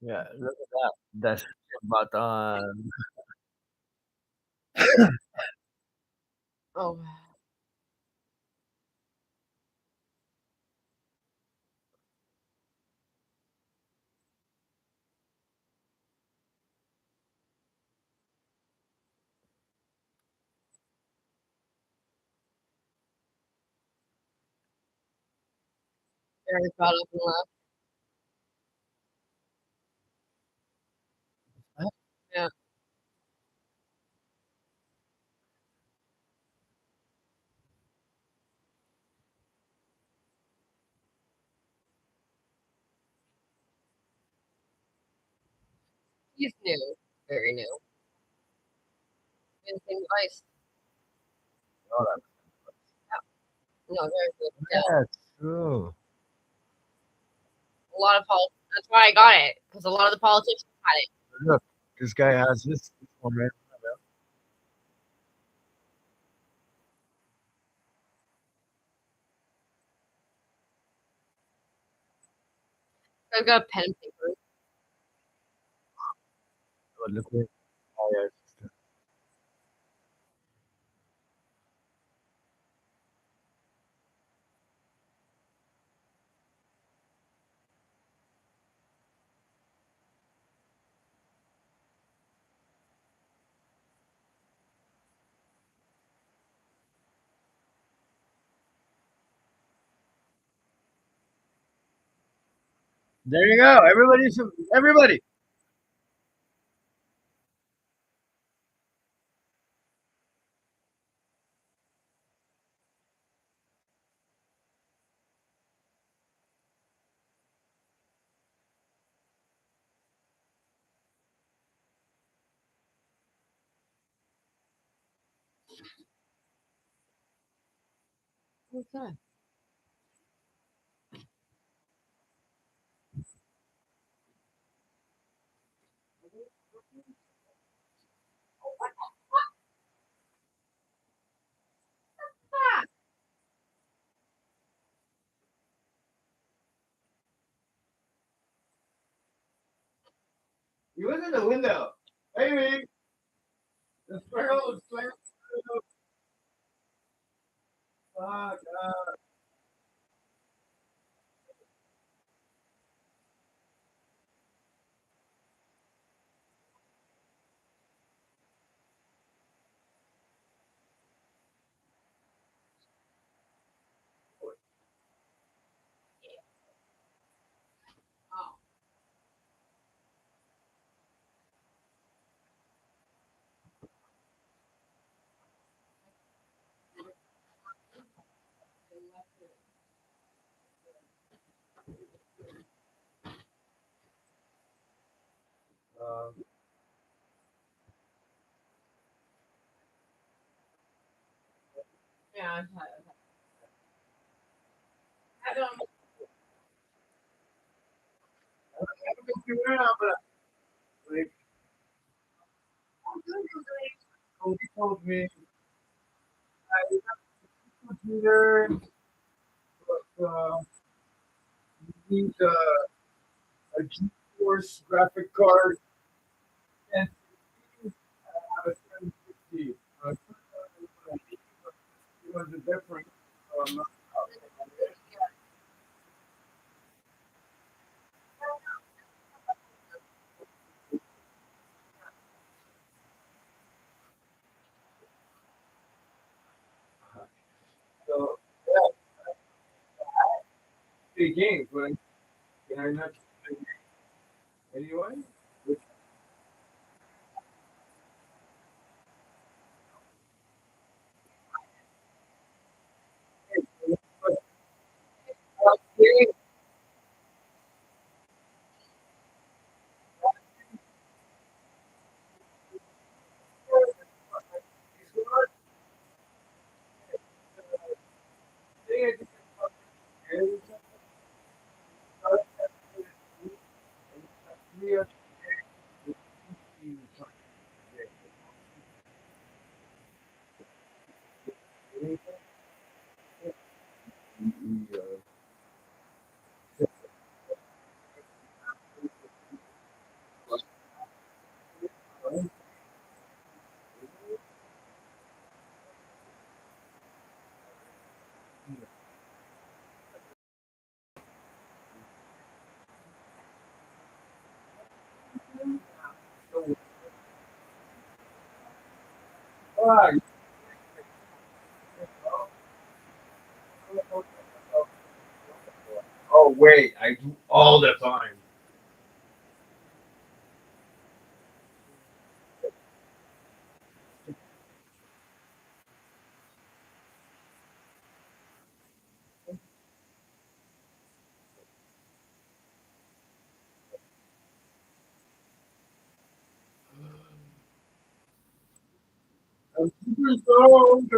Yeah, look at that. That's button. Oh, very proud of him. Yeah. He's new. Very new. Anything nice. Oh, No, very good. Yeah. that's true. A lot of that's why I got it. Because a lot of the politicians had it. Look, this guy has this one right. I've got pen and paper. Oh, look at. Oh, yeah. There you go. Everybody. What's that? He was in the window. Amy, the squirrel. Fuck. Yeah, I've had it. I don't. haven't been too around, but like, Cody told me I have a computer, but you need a GeForce graphic card and I have a 750. It was a different. Um, so yeah, play games, but can I not play games anyway? Which, game, oh wait, I do all the time. I'm super stoned.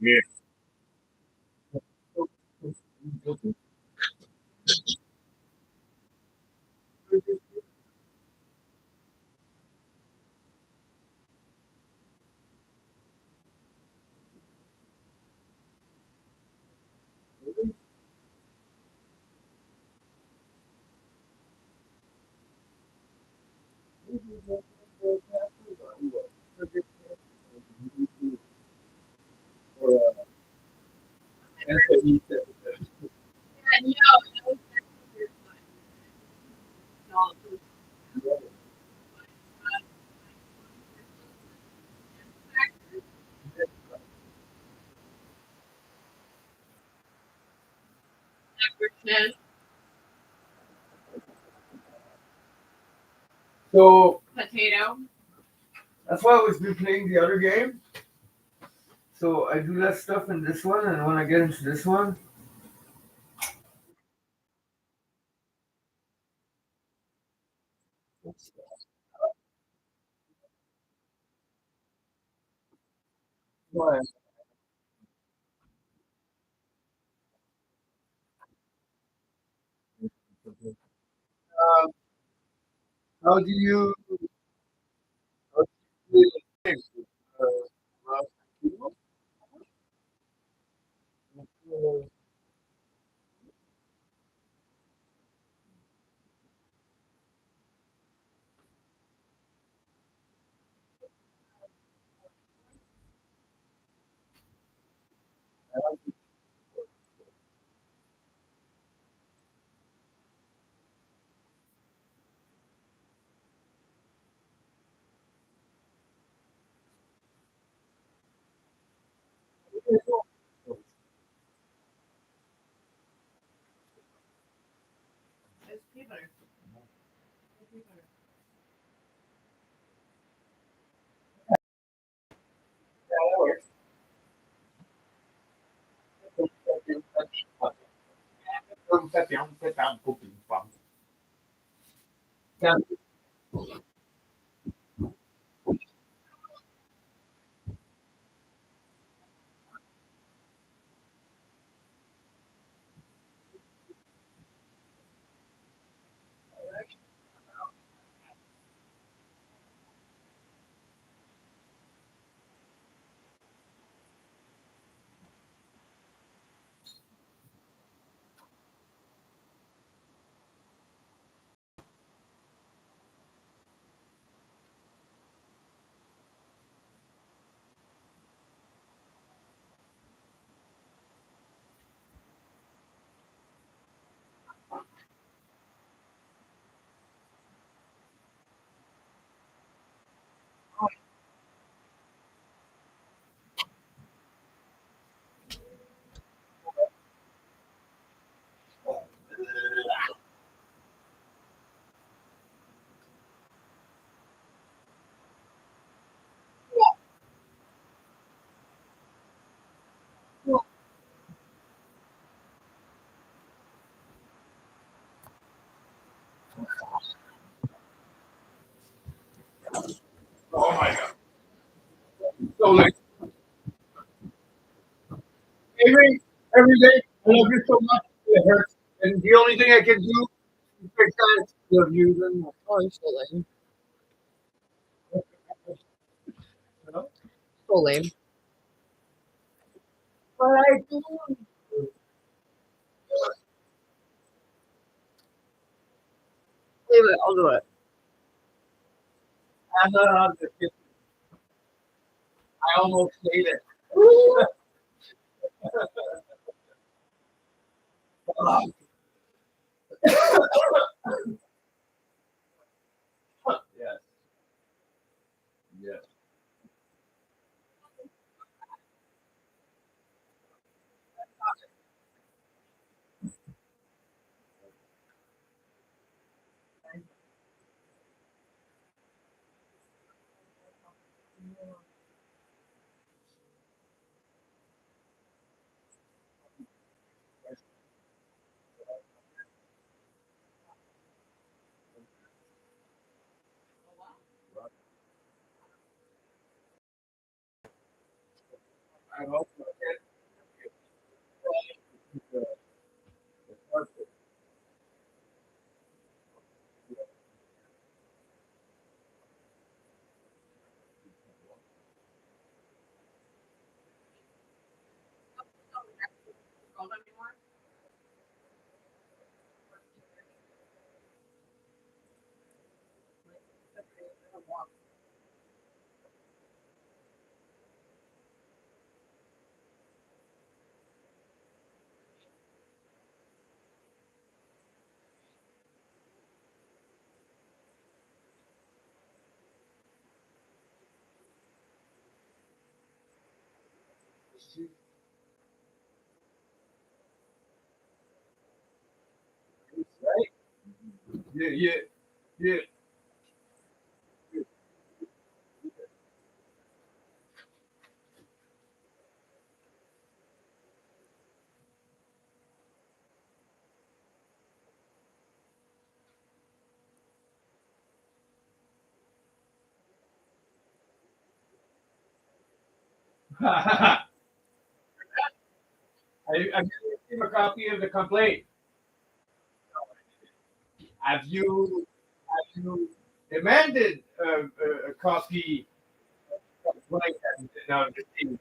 Yeah. So Potato. that's why I was been playing the other game. So I do that stuff in this one, and when I get into this one, what? Um, how do you? How do you play the game? Mouse and keyboard? It's peanut butter. Yeah. every day. I love you so much. It hurts. And the only thing I can do is fix that. Love you. Then, Oh, you're so lame. you know? So lame. But I do. Leave it. I'll do it. I'm not on the kitchen. I almost made it. Yes. Yes. I hope so. Right? Yeah, yeah, yeah. I gave a copy of the complaint. Have you demanded a copy of the complaint? No, just kidding.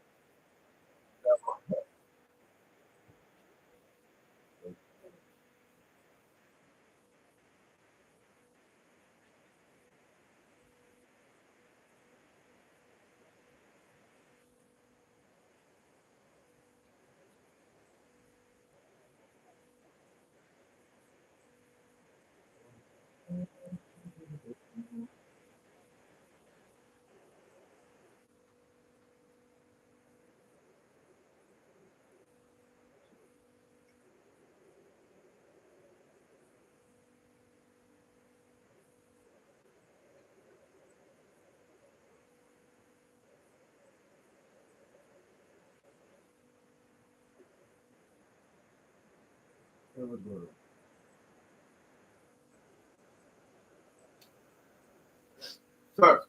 Sir,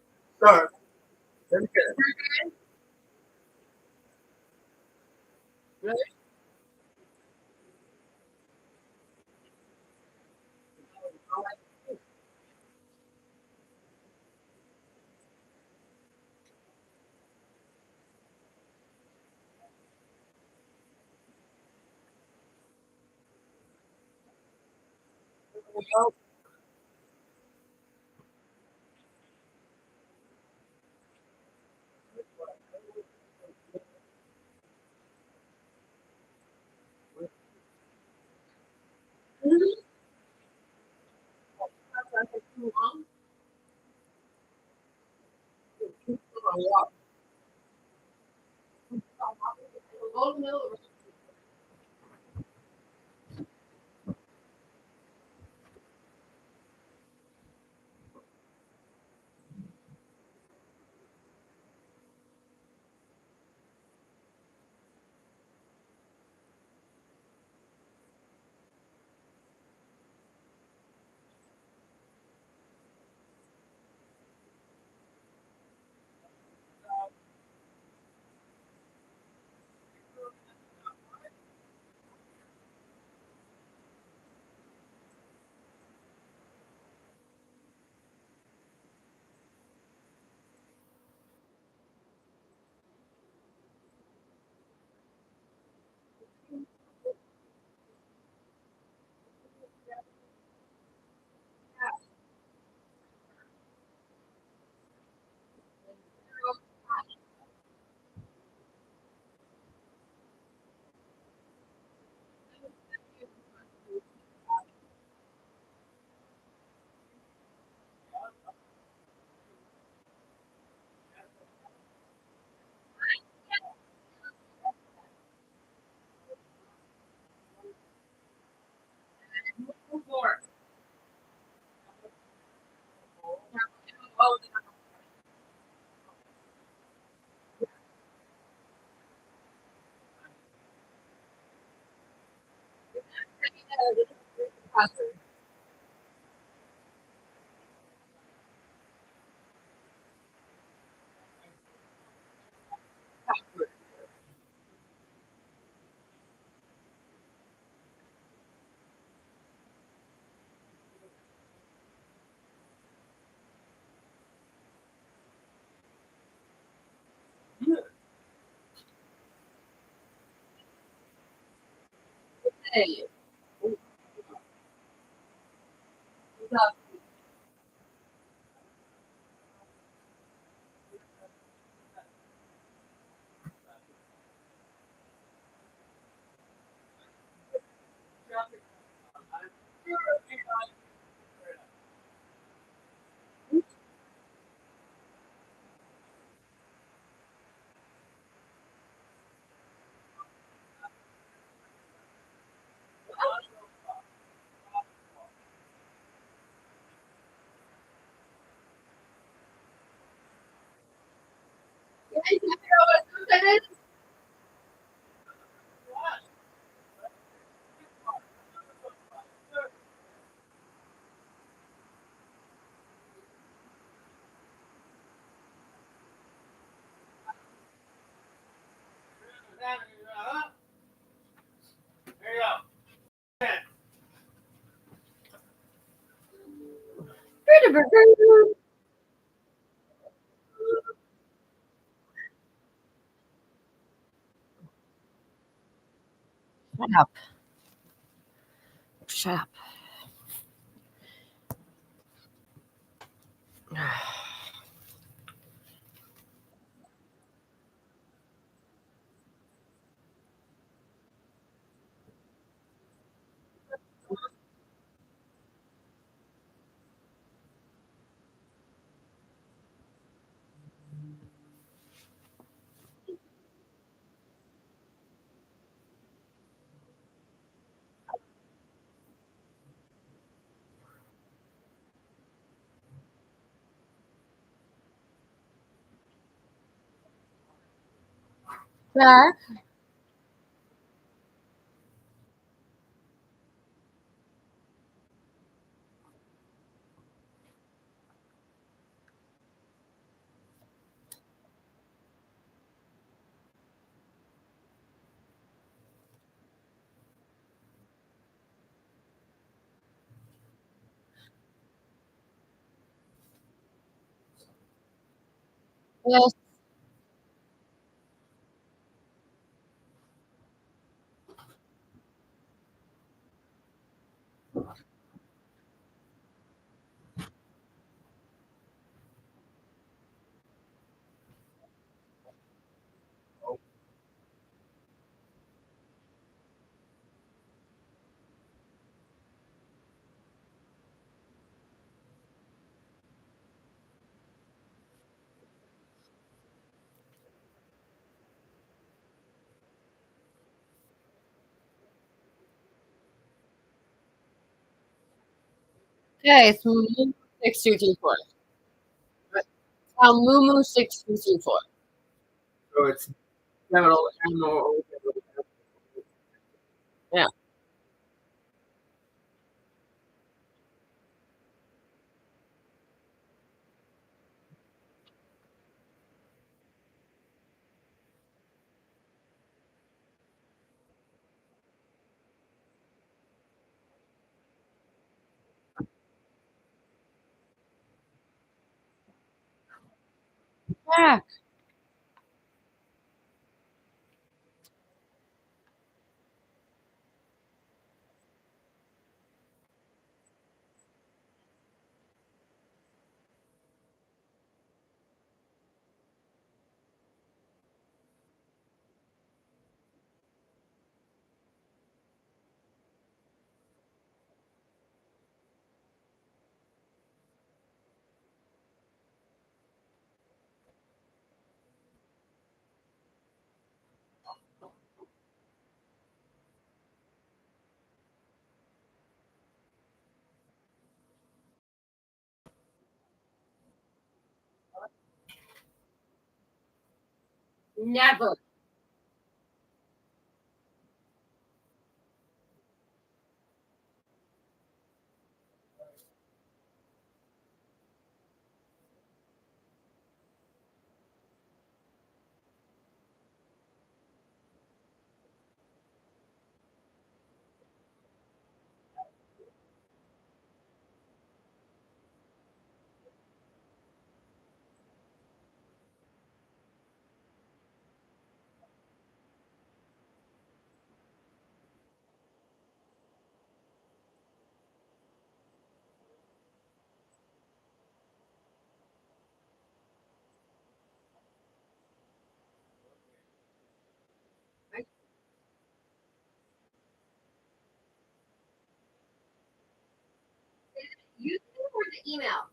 sir, let me get it. password. Hey. What's up? Yeah, you can figure out what that is. Shut up. Shut up. Jack? Yes. Okay, it's Mumu 6234. Mumu 6234. So it's M-O. Yeah. Jack. Never. the email.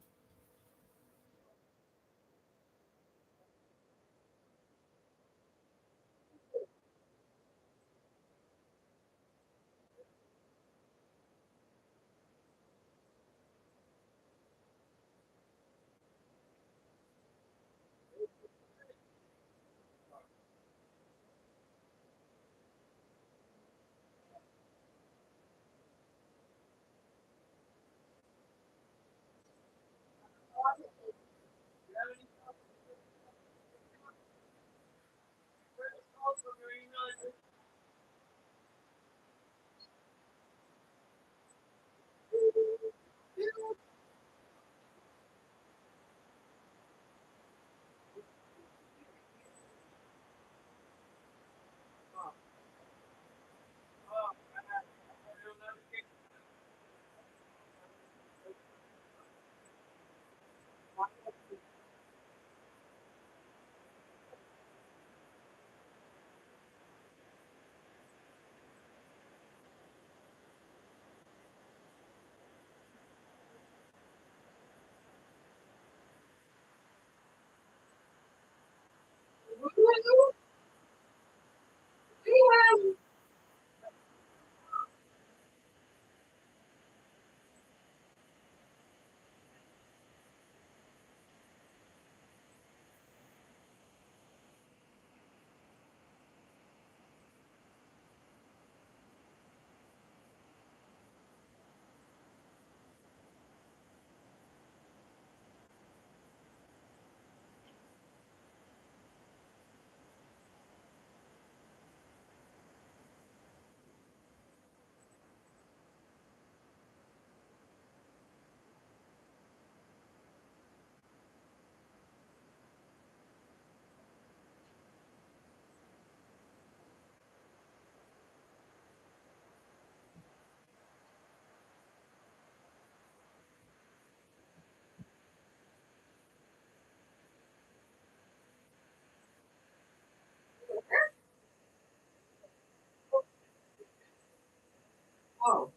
Oh.